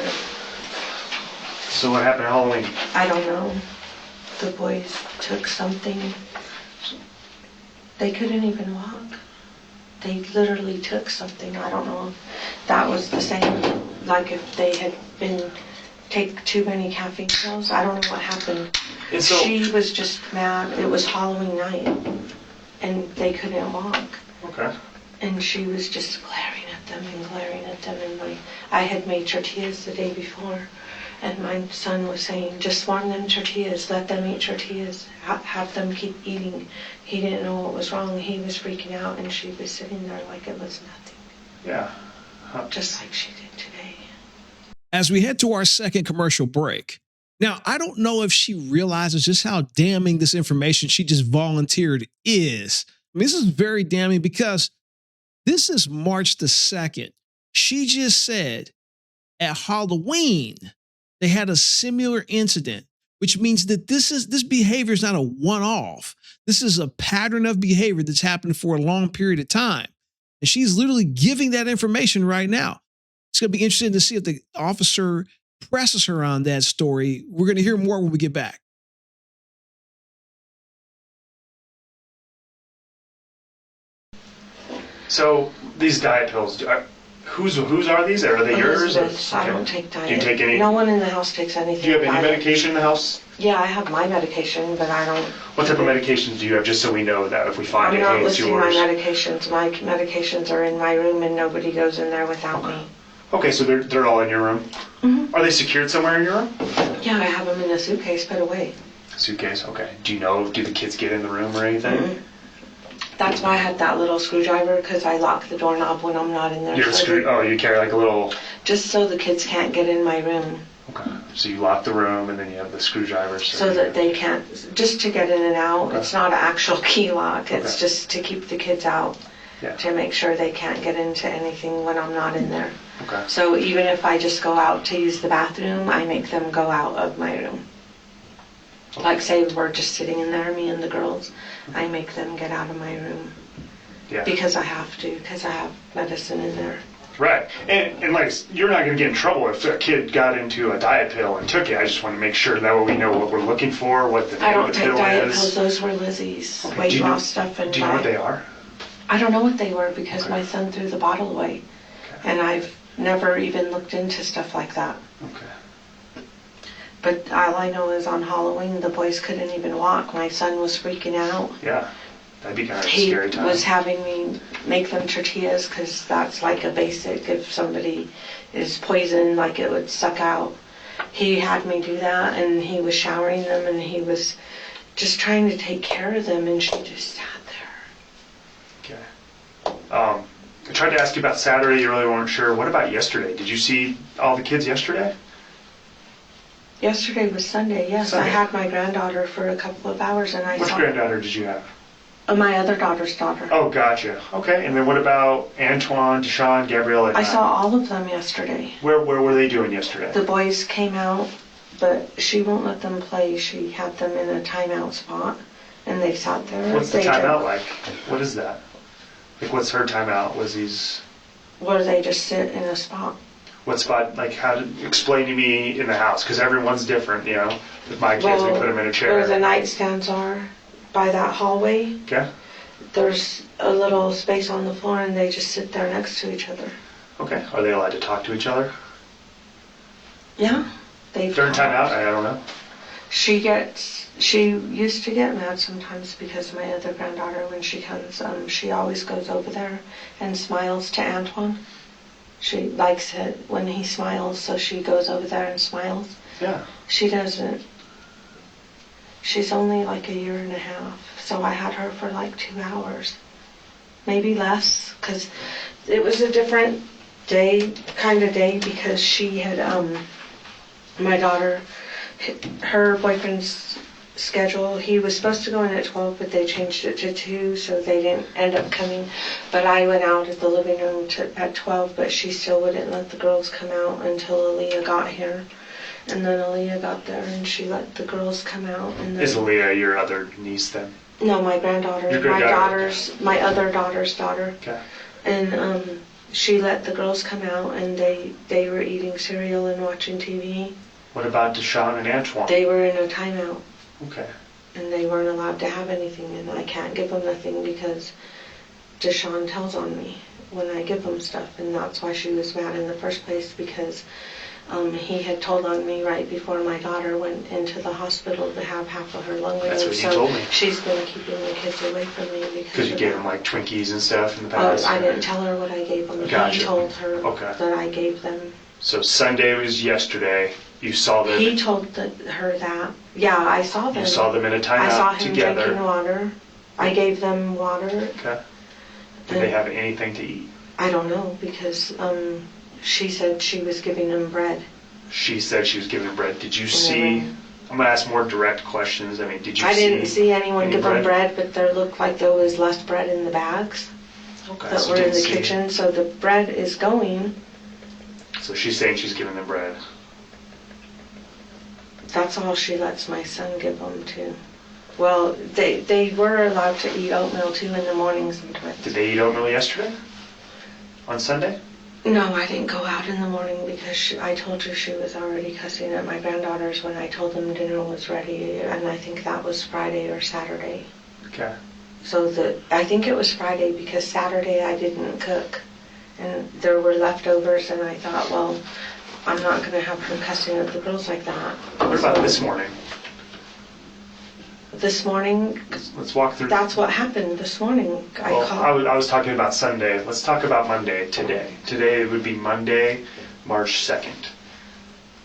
So what happened at Halloween? I don't know. The boys took something. They couldn't even walk. They literally took something. I don't know if that was the same, like if they had been take too many caffeine pills. I don't know what happened. And so, She was just mad. It was Halloween night, and they couldn't walk. okay. And she was just glaring at them and glaring at them. And I had made tortillas the day before, and my son was saying, just warm them tortillas, let them eat tortillas, have them keep eating. He didn't know what was wrong. He was freaking out, and she was sitting there like it was nothing, Yeah. just like she did today. As we head to our second commercial break. Now, I don't know if she realizes just how damning this information she just volunteered is. I mean, this is very damning because this is March the 2nd. She just said at Halloween, they had a similar incident, which means that this behavior is not a one-off. This is a pattern of behavior that's happened for a long period of time. And she's literally giving that information right now. It's going to be interesting to see if the officer presses her on that story. We're going to hear more when we get back. So these diet pills, whose are these? Are they yours? Elizabeth's. I Okay. don't take diet. Do you take any? No one in the house takes anything. Do you have any diet. medication in the house? Yeah, I have my medication, but I don't. What type of medications do you have, just so we know that if we find I'm it, not hey, it's listing my yours? medications. My medications are in my room, and nobody goes in there without me. Okay, so they're all in your room? Mhm. Are they secured somewhere in your room? Yeah, I have them in a suitcase put away. Suitcase, okay. Do the kids get in the room or anything? Mm-mm. That's why I had that little screwdriver, because I lock the doorknob when I'm not in there. You have a so screw, you carry like a little, just so the kids can't get in my room, okay. So you lock the room and then you have the screwdriver. so that they can't, just to get in and out. Okay. It's not an actual key lock. It's Okay. just to keep the kids out, Yeah. to make sure they can't get into anything when I'm not in there. Okay. So even if I just go out to use the bathroom, I make them go out of my room. Like say we're just sitting in there, me and the girls, I make them get out of my room. Yeah. Because I have to, because I have medicine in there. Right. And like, you're not going to get in trouble if a kid got into a diet pill and took it. I just want to make sure that way we know what we're looking for, what the I name don't of the take pill diet is. pills, those were Lizzie's Okay, weight do you know- loss stuff. And Do you know what they are? I don't know what they were because Okay. my son threw the bottle away. Okay. And I've never even looked into stuff like that. Okay. But all I know is on Halloween, the boys couldn't even walk. My son was freaking out. Yeah. That'd be kind of a He scary time. was having me make them tortillas because that's like a basic. If somebody is poisoned, like it would suck out. He had me do that, and he was showering them, and he was just trying to take care of them, and she just sat there. Okay. I tried to ask you about Saturday. You really weren't sure. What about yesterday? Did you see all the kids yesterday? Yesterday was Sunday, yes. Sunday. I had my granddaughter for a couple of hours, and I Which saw granddaughter did you have? My other daughter's daughter. Oh, gotcha. Okay. And then what about Antoine, DeShaun, Gabrielle? I saw all of them yesterday. Where were they doing yesterday? The boys came out, but she won't let them play. She had them in a timeout spot, and they sat there. What's the They timeout like? What is that? Like, what's her timeout? Was he's... where they just sit in a spot. What spot? Like, how to explain to me in the house? Because everyone's different, you know. With my kids, we put them in a chair. Where the nightstands are, by that hallway, Okay. there's a little space on the floor, and they just sit there next to each other. Okay. Are they allowed to talk to each other? Yeah. They've During talked. timeout? I don't know. She used to get mad sometimes because my other granddaughter, when she comes, she always goes over there and smiles to Antoine. She likes it when he smiles, so she goes over there and smiles. Yeah. She doesn't. She's only like a year and a half, so I had her for like 2 hours. Maybe less, because it was a different kind of day, because she had, my daughter, her boyfriend's schedule, he was supposed to go in at 12, but they changed it to 2, so they didn't end up coming. But I went out at the living room at 12, but she still wouldn't let the girls come out until Aaliyah got here. And then Aaliyah got there, and she let the girls come out. And then, Is Aaliyah your other niece then? no, my granddaughter. Your granddaughter. My other daughter's daughter. Okay. And she let the girls come out, and they were eating cereal and watching TV. What about DeShaun and Antoine? They were in a timeout, Okay. and they weren't allowed to have anything, and I can't give them nothing because DeShaun tells on me when I give them stuff, and that's why she was mad in the first place, because he had told on me right before my daughter went into the hospital to have half of her lung removed. That's what you told me. She's been keeping the kids away from me Because you gave them like Twinkies and stuff in the past? I didn't tell her what I gave them. Gotcha. He told her Okay. that I gave them. So Sunday was yesterday. You saw them. He told her that. Yeah, I saw them. You saw them in a I saw timeout him together. drinking water. I gave them water. Okay. Did they have anything to eat? I don't know, because she said she was giving them bread. She said she was giving them bread. Did you see? I'm gonna ask more direct questions. I mean, did you I see? didn't see anyone any give them bread? bread, but there looked like there was less bread in the bags Okay. that so were in didn't the see. kitchen. So the bread is going. So she's saying she's giving them bread. That's all she lets my son give them too. Well, they were allowed to eat oatmeal too in the mornings sometimes. Did they eat oatmeal yesterday? On Sunday? No, I didn't go out in the morning because I told her she was already cussing at my granddaughters when I told them dinner was ready, and I think that was Friday or Saturday. Okay. So I think it was Friday because Saturday I didn't cook, and there were leftovers, and I thought, well, I'm not going to have her cussing at the girls like that. What about this morning? This morning, Let's walk through. that's what happened this morning. I was talking about Sunday. Let's talk about Monday today. Today would be Monday, March 2nd.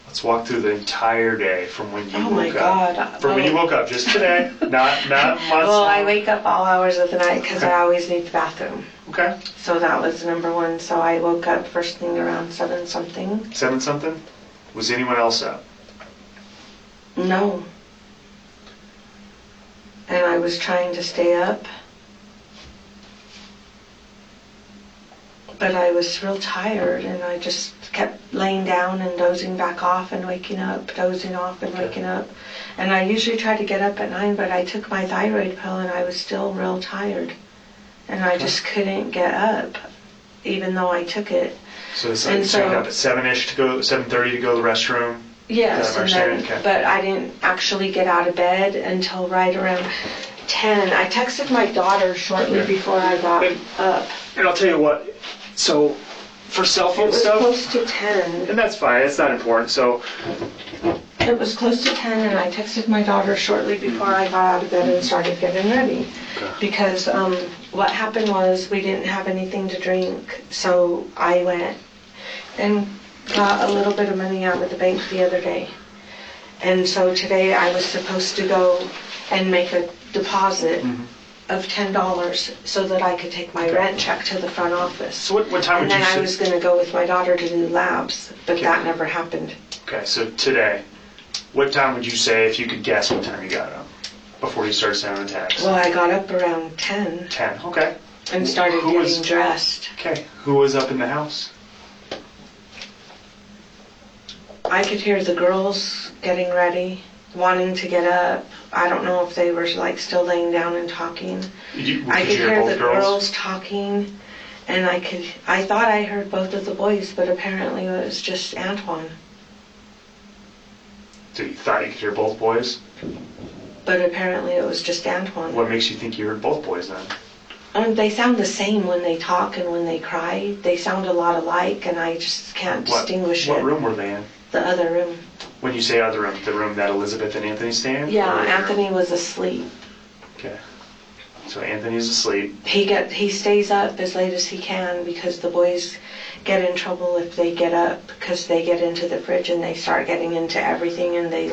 Let's walk through the entire day from when you woke up. Oh my God. From when you woke up, just today, not months. Well, I wake up all hours of the night because I always need the bathroom. Okay. So that was number one. So I woke up first thing around 7 something. 7 something? Was anyone else up? No. And I was trying to stay up. But I was real tired, and I just kept laying down and dozing back off and waking up, dozing off and waking up. And I usually try to get up at 9, but I took my thyroid pill and I was still real tired. And I just couldn't get up, even though I took it. So it's like you up at 7-ish to go, 7:30 to go to the restroom? Yes, and then, Okay. but I didn't actually get out of bed until right around 10. I texted my daughter shortly before I got up. And I'll tell you what, so for cell It phone was stuff, close to 10. and that's fine, it's not important. So It was close to 10, and I texted my daughter shortly before I got out of bed and started getting ready. Okay. Because what happened was we didn't have anything to drink, so I went and got a little bit of money out of the bank the other day. And so today I was supposed to go and make a deposit of $10 so that I could take my rent check to the front office. So what time And would you then I sit? was going to go with my daughter to do labs, but Okay. that never happened. Okay, so today, what time would you say, if you could guess what time you got up before you started sending the text? Well, I got up around 10 10, okay. and started Who getting was- dressed. Okay, who was up in the house? I could hear the girls getting ready. wanting to get up. I don't know if they were like still laying down and talking. I could hear the girls talking, and I thought I heard both of the boys, but apparently it was just Antoine. So you thought you could hear both boys? But apparently it was just Antoine. What makes you think you heard both boys then? They sound the same when they talk and when they cry. They sound a lot alike, and I just can't distinguish it. What room were they in? The other room. When you say other room, the room that Elizabeth and Anthony stay in? Yeah, Anthony was asleep. Okay. So Anthony's asleep. He stays up as late as he can because the boys get in trouble if they get up, because they get into the fridge and they start getting into everything, and they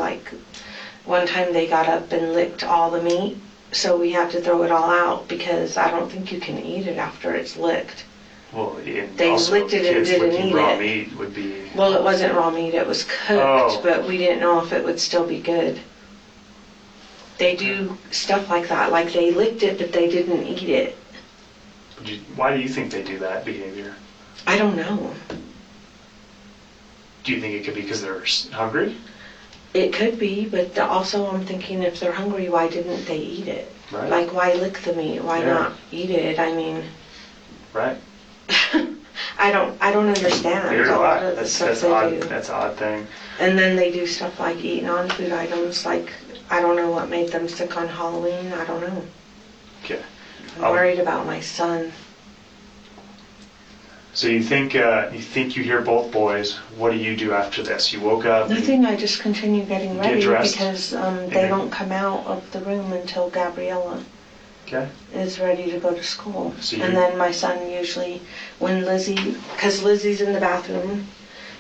one time they got up and licked all the meat, so we had to throw it all out because I don't think you can eat it after it's licked. Well, they also licked it and didn't eat raw it. Meat would be... Well, it wasn't raw meat, it was cooked, but we didn't know if it would still be good. They do stuff like that, like they licked it but they didn't eat it. Why do you think they do that behavior? I don't know. Do you think it could be because they're hungry? It could be, but also I'm thinking if they're hungry, why didn't they eat it? Right. Like, why lick the meat? Why not eat it? I mean... Right. I don't understand There's a lot. of the stuff they do. That's an odd thing. And then they do stuff like eat non-food items, like, I don't know what made them sick on Halloween, I don't know. Okay. I'm worried about my son. So you think you hear both boys. What do you do after this? You woke up? Nothing, I just continue getting ready because they then... don't come out of the room until Gabriella is ready to go to school. So and then my son usually, because Lizzie's in the bathroom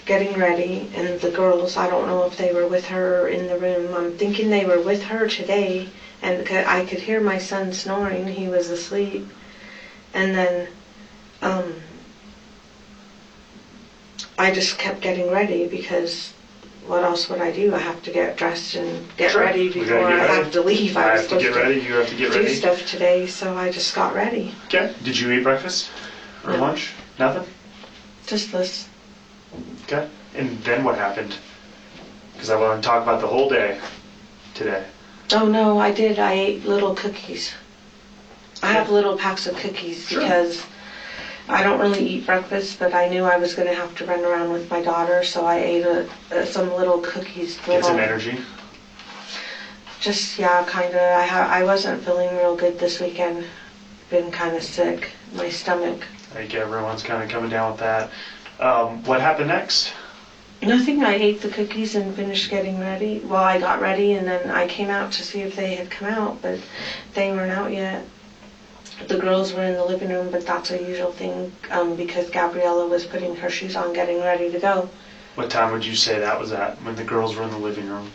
getting ready, and the girls, I don't know if they were with her in the room. I'm thinking they were with her today, and I could hear my son snoring. He was asleep. And then I just kept getting ready because what else would I do? I have to get dressed and get ready before I have to leave. I have to get ready. You have to get ready. Do stuff today, so I just got ready. Okay. Did you eat breakfast or lunch? Nothing? Just this. Okay. And then what happened? Because I want to talk about the whole day today. Oh no, I did. I ate little cookies. I have little packs of cookies because I don't really eat breakfast, but I knew I was going to have to run around with my daughter, so I ate some little cookies. Get some energy? Just, kind of. I wasn't feeling real good this weekend. Been kind of sick. My stomach. I think everyone's kind of coming down with that. What happened next? Nothing. I ate the cookies and finished getting ready. Well, I got ready, and then I came out to see if they had come out, but they weren't out yet. The girls were in the living room, but that's a usual thing because Gabriella was putting her shoes on, getting ready to go. What time would you say that was at, when the girls were in the living room?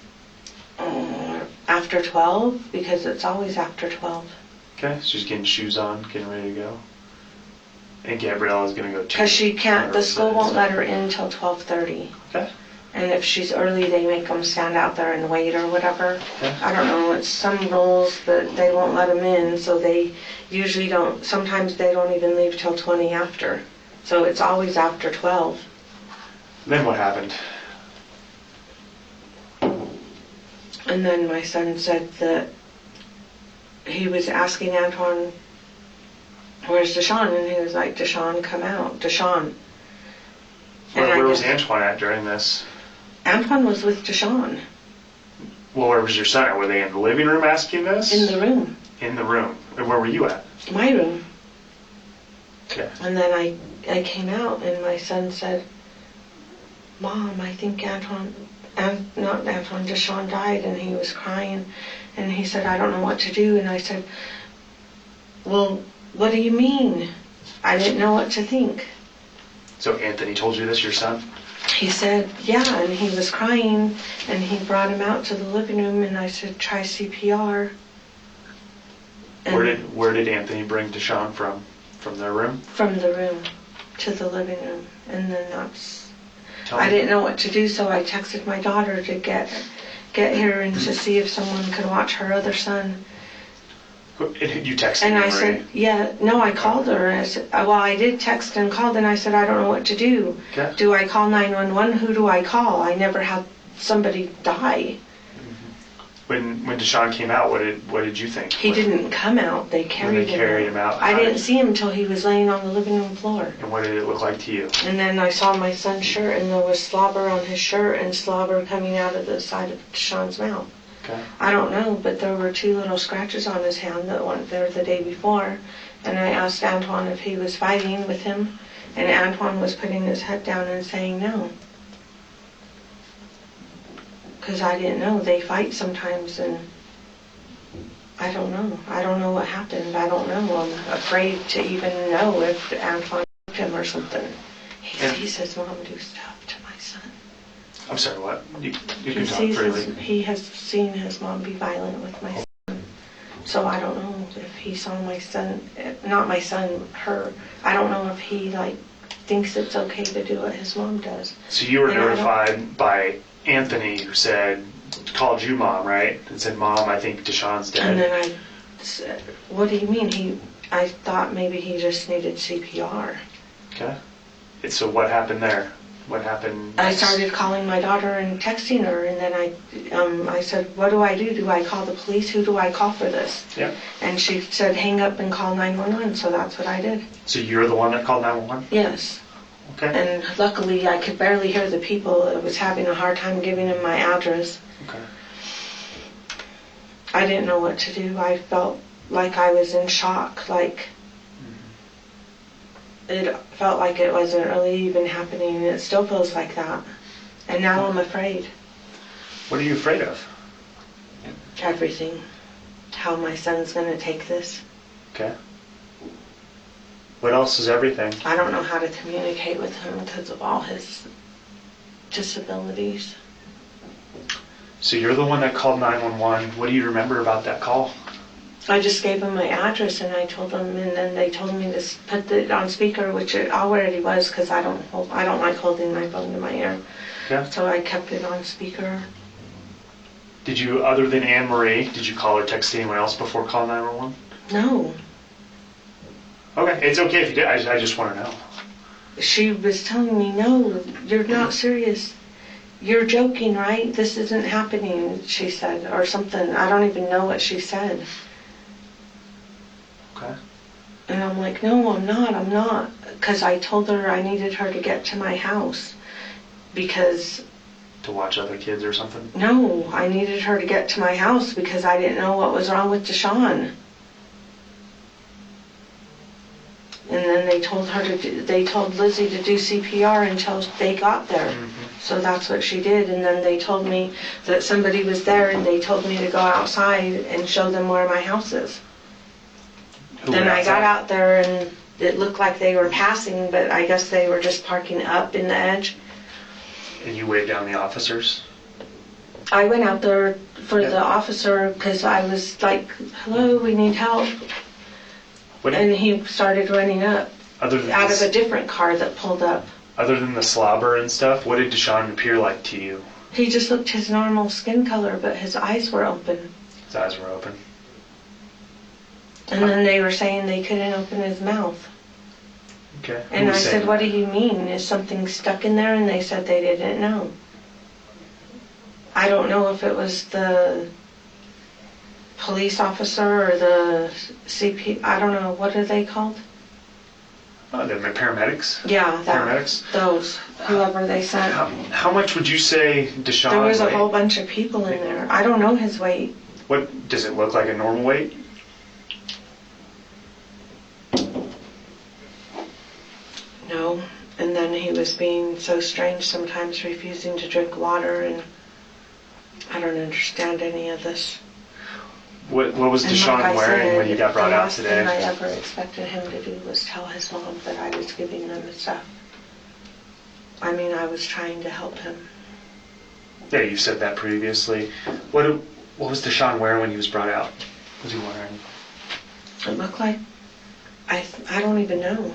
After 12, because it's always after 12. Okay, so she's getting shoes on, getting ready to go. And Gabriella's going to go too. Because she can't, the school won't let her in until 12:30. Okay. And if she's early, they make them stand out there and wait or whatever. Okay. I don't know, it's some rules, but they won't let them in, so they usually don't, sometimes they don't even leave till 20 after. So it's always after 12. Then what happened? And then my son said that he was asking Antoine, where's DeShaun? And he was like, DeShaun, come out, DeShaun. Where was Antoine at during this? Antoine was with DeShaun. Well, where was your son at? Were they in the living room asking this? In the room. In the room. And where were you at? My room. Okay. And then I came out and my son said, Mom, I think DeShaun died, and he was crying. And he said, I don't know what to do. And I said, well, what do you mean? I didn't know what to think. So Anthony told you this, your son? He said, yeah, and he was crying, and he brought him out to the living room, and I said, try CPR. And where did Anthony bring DeShaun from? From their room? From the room to the living room. And then I didn't know what to do, so I texted my daughter to get here and to see if someone could watch her other son. You texted and her, I said, yeah, no, I called her. And I said, well, I did text and called, and I said, I don't know what to do. Okay. Do I call 911? Who do I call? I never had somebody die. When DeShaun came out, what did you think? He didn't come out. They carried him out. I didn't see him until he was laying on the living room floor. And what did it look like to you? And then I saw my son's shirt, and there was slobber on his shirt and slobber coming out of the side of DeShaun's mouth. Okay. I don't know, but there were 2 little scratches on his hand that weren't there the day before. And I asked Antoine if he was fighting with him, and Antoine was putting his head down and saying no. Because I didn't know. They fight sometimes, and I don't know. I don't know what happened. I don't know. I'm afraid to even know if Antoine hurt him or something. He says, Mom, do stuff to my son. I'm sorry, what? You can talk freely. He has seen his mom be violent with my son. So I don't know if he saw my son, not my son, her. I don't know if he, thinks it's okay to do what his mom does. So you were notified by Anthony, who called you Mom, right? And said, Mom, I think DeShaun's dead. And then I said, what do you mean? I thought maybe he just needed CPR. Okay. So what happened there? What happened next? I started calling my daughter and texting her, and then I said, what do I do? Do I call the police? Who do I call for this? Yeah. And she said, hang up and call 911, so that's what I did. So you're the one that called 911? Yes. Okay. And luckily, I could barely hear the people. I was having a hard time giving them my address. Okay. I didn't know what to do. I felt like I was in shock, it felt like it wasn't really even happening, and it still feels like that. And now I'm afraid. What are you afraid of? Everything. How my son's going to take this. Okay. What else is everything? I don't know how to communicate with him because of all his disabilities. So you're the one that called 911. What do you remember about that call? I just gave them my address, and I told them, and then they told me to put it on speaker, which it already was, because I don't like holding my phone to my ear. Yeah. So I kept it on speaker. Did you, other than Anne Marie, did you call or text anyone else before calling 911? No. Okay, it's okay if you did. I just want to know. She was telling me, no, you're not serious. You're joking, right? This isn't happening, she said, or something. I don't even know what she said. Okay. And I'm like, no, I'm not. Because I told her I needed her to get to my house. Because... To watch other kids or something? No, I needed her to get to my house because I didn't know what was wrong with DeShaun. And then they told Lizzie to do CPR until they got there. Mm-hmm. So that's what she did. And then they told me that somebody was there, and they told me to go outside and show them where my house is. Then I got out there, and it looked like they were passing, but I guess they were just parking up in the edge. And you waved down the officers? I went out there for the officer because I was like, hello, we need help. And he started running up out of a different car that pulled up. Other than the slobber and stuff, what did DeShaun appear like to you? He just looked his normal skin color, but his eyes were open. His eyes were open. And then they were saying they couldn't open his mouth. Okay. And I said, what do you mean? Is something stuck in there? And they said they didn't know. I don't know if it was the police officer or the CP, I don't know, what are they called? The paramedics? Yeah, paramedics? Those, whoever they sent. How much would you say DeShaun There was weighed? a whole bunch of people in there. I don't know his weight. What, does it look like a normal weight? No. And then he was being so strange, sometimes refusing to drink water, and I don't understand any of this. What was DeShaun wearing when he got brought out today? The last thing I ever expected him to do was tell his mom that I was giving them the stuff. I mean, I was trying to help him. Yeah, you've said that previously. What was DeShaun wearing when he was brought out? What was he wearing? It looked like, I don't even know.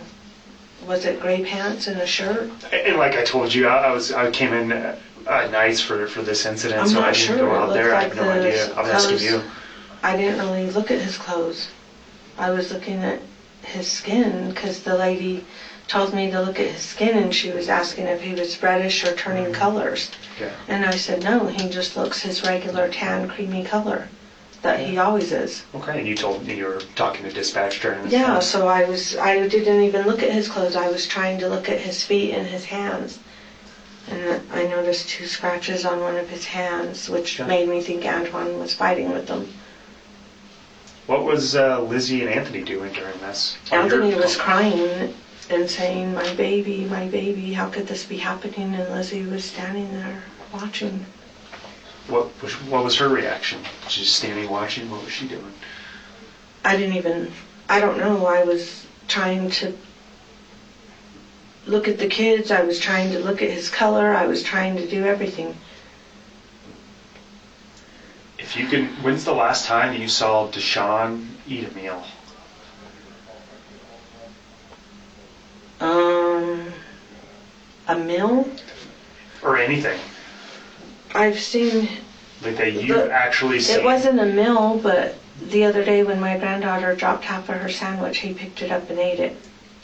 Was it gray pants and a shirt? And like I told you, I came in nights for this incident, so I didn't go out there. I have no idea. I'm asking you. I didn't really look at his clothes. I was looking at his skin, because the lady told me to look at his skin, and she was asking if he was reddish or turning colors. Yeah. And I said, no, he just looks his regular tan, creamy color that he always is. Okay, and you told me you were talking to dispatch during this Yeah, time? so I didn't even look at his clothes. I was trying to look at his feet and his hands. And I noticed 2 scratches on one of his hands, which made me think Antoine was fighting with them. What was Lizzie and Anthony doing during this? Anthony was crying and saying, my baby, how could this be happening? And Lizzie was standing there watching. What was her reaction? She just standing watching? What was she doing? I don't know. I was trying to look at the kids. I was trying to look at his color. I was trying to do everything. If you can, when's the last time you saw DeShaun eat a meal? A meal? Or anything? I've seen... Like that you've actually seen? It wasn't a meal, but the other day when my granddaughter dropped half of her sandwich, he picked it up and ate it.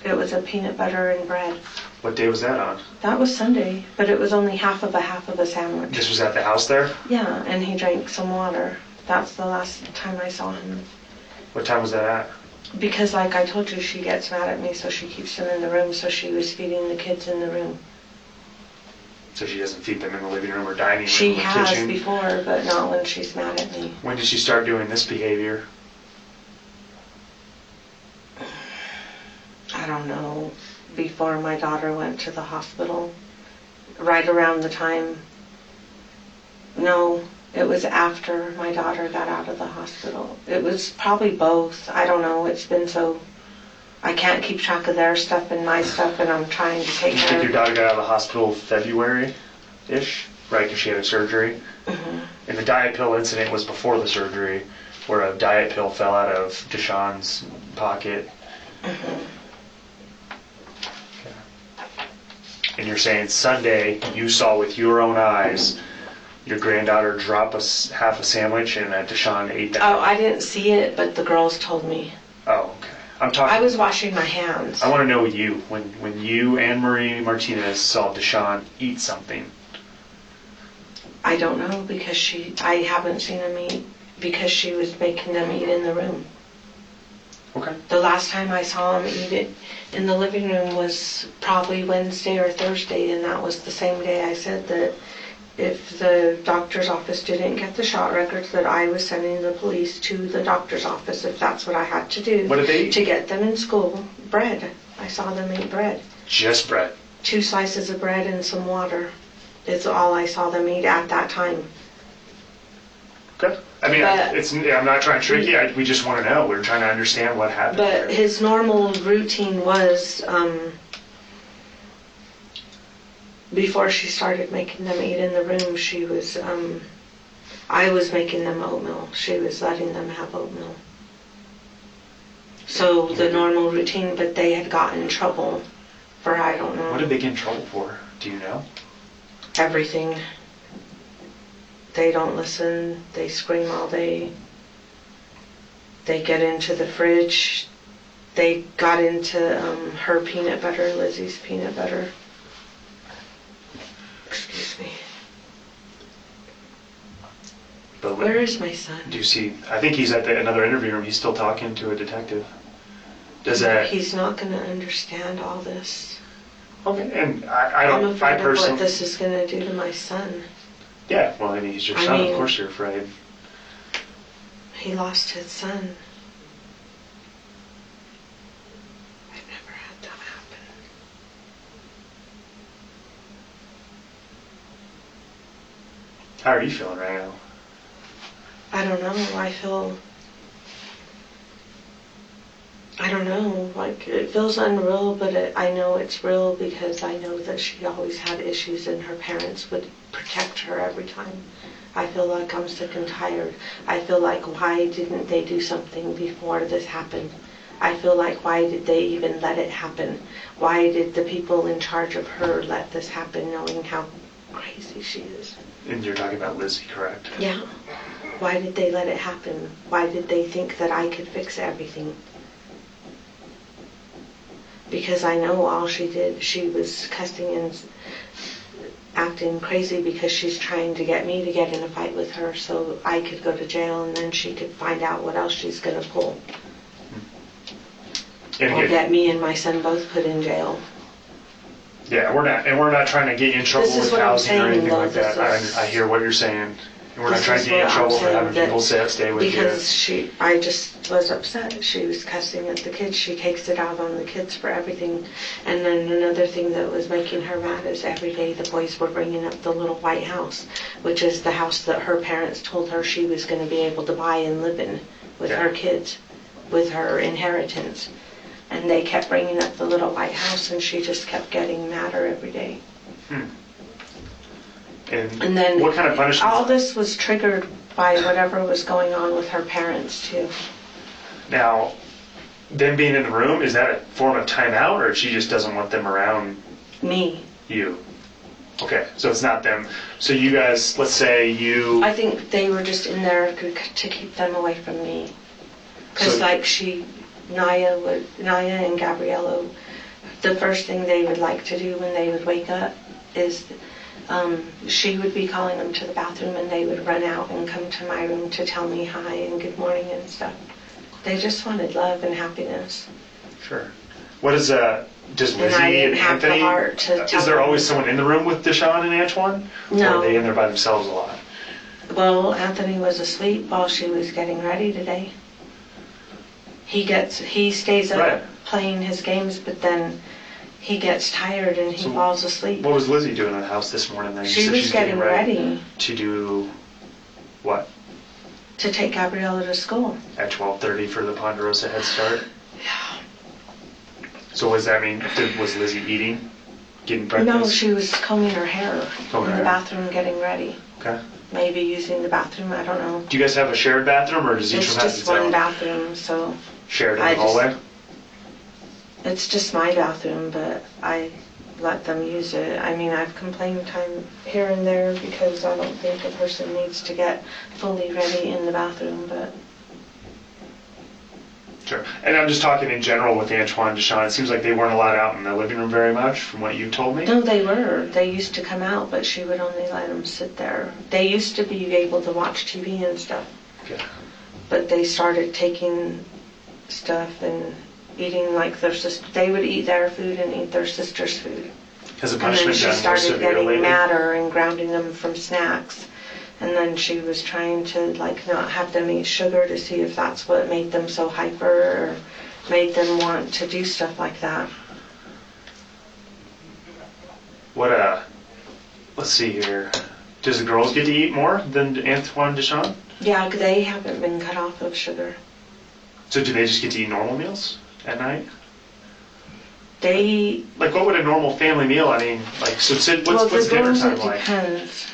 It was a peanut butter and bread. What day was that on? That was Sunday, but it was only half of a sandwich. This was at the house there? Yeah, and he drank some water. That's the last time I saw him. What time was that at? Because like I told you, she gets mad at me, so she keeps them in the room, so she was feeding the kids in the room. So she doesn't feed them in the living room or dining room She or has kitchen? before, but not when she's mad at me. When did she start doing this behavior? I don't know. Before my daughter went to the hospital. Right around the time. No, it was after my daughter got out of the hospital. It was probably both. I don't know. It's been so... I can't keep track of their stuff and my stuff, and I'm trying to take You care think of... your daughter got out of the hospital February-ish? Right, because she had a surgery? Mm-hmm. And the diet pill incident was before the surgery, where a diet pill fell out of DeShaun's pocket. Mm-hmm. Okay. And you're saying Sunday, you saw with your own eyes your granddaughter drop half a sandwich and DeShaun ate that? Oh, I didn't see it, but the girls told me. Oh, okay. I'm talking... I was washing my hands. I want to know you. When you, Anne-Marie Martinez, saw DeShaun eat something. I don't know, because I haven't seen him eat, because she was making them eat in the room. Okay. The last time I saw him eat it in the living room was probably Wednesday or Thursday, and that was the same day I said that if the doctor's office didn't get the shot records, that I was sending the police to the doctor's office if that's what I had to do. What did they eat? To get them in school. Bread. I saw them eat bread. Just bread? 2 slices of bread and some water. It's all I saw them eat at that time. Okay. I mean, I'm not trying to trick you. We just want to know. We're trying to understand what happened. But his normal routine was, before she started making them eat in the room, she was, I was making them oatmeal. She was letting them have oatmeal. So the normal routine, but they had gotten in trouble for, I don't know. What did they get in trouble for? Do you know? Everything. They don't listen. They scream all day. They get into the fridge. They got into her peanut butter, Lizzie's peanut butter. Excuse me. But Where is my son? Do you see? I think he's at another interview room. He's still talking to a detective. Does that? He's not going to understand all this. Okay. And I don't. I'm afraid of what personally. this is going to do to my son. Yeah. Well, I mean, he's your son. Of course, you're afraid. He lost his son. I've never had that happen. How are you feeling right now? I don't know. I don't know. Like, it feels unreal, but I know it's real because I know that she always had issues and her parents would protect her every time. I feel like I'm sick and tired. I feel like, why didn't they do something before this happened? I feel like, why did they even let it happen? Why did the people in charge of her let this happen, knowing how crazy she is? And you're talking about Lizzie, correct? Yeah. Why did they let it happen? Why did they think that I could fix everything? because I know all she did, she was cussing and acting crazy because she's trying to get me to get in a fight with her so I could go to jail and then she could find out what else she's going to pull. Or get me and my son both put in jail. Yeah, we're not trying to get you in trouble This is with what I'm housing or saying, anything though. like that. I hear what you're saying. And we're not This trying is to get you in what I'm trouble for saying, having that people stay with you. Because I just was upset. She was cussing at the kids. She takes it out on the kids for everything. And then another thing that was making her mad is every day the boys were bringing up the little white house, which is the house that her parents told her she was going to be able to buy and live in with her kids, with her inheritance. And they kept bringing up the little white house, and she just kept getting madder every day. And then what kind of punishment? All this was triggered by whatever was going on with her parents, too. Now, them being in the room, is that a form of timeout, or she just doesn't want them around Me. you? Okay, so it's not them. So you guys, let's say you... I think they were just in there to keep them away from me. Because Naya and Gabriella, the first thing they would like to do when they would wake up is she would be calling them to the bathroom and they would run out and come to my room to tell me hi and good morning and stuff. They just wanted love and happiness. Sure. What is does Lizzie I didn't and have the Anthony, heart to tell is there them. always someone in the room with DeShaun and Antoine? No. Or are they in there by themselves a lot? Well, Anthony was asleep while she was getting ready today. He stays up Right. playing his games, but then he gets tired and he falls asleep. What was Lizzie doing in the house this morning then? You She said was she's getting ready to do what? to take Gabriella to school. At 12:30 for the Ponderosa Head Start? Yeah. So what does that mean? Was Lizzie eating? Getting breakfast? No, she was combing her hair Combing in her the hair. bathroom getting ready. Okay. Maybe using the bathroom, I don't know. Do you guys have a shared bathroom, or does each It's one have just its one own? bathroom, so Shared in I the just- hallway? it's just my bathroom, but I let them use it. I mean, I've complained time here and there because I don't think a person needs to get fully ready in the bathroom, but Sure. And I'm just talking in general with Antoine and DeShaun. It seems like they weren't allowed out in the living room very much, from what you've told me. no, they were. They used to come out, but she would only let them sit there. They used to be able to watch TV and stuff, Okay. but they started taking stuff and eating like their sister. They would eat their food and eat their sister's food. Has the And then punishment she gotten more started severe getting lately? madder and grounding them from snacks. And then she was trying to not have them eat sugar to see if that's what made them so hyper or made them want to do stuff like that. Let's see here. Does the girls get to eat more than Antoine and DeShaun? Yeah, they haven't been cut off of sugar. So do they just get to eat normal meals at night? They Like, what would a normal family meal, I mean, like, so what's the dinner girls, time it like? depends.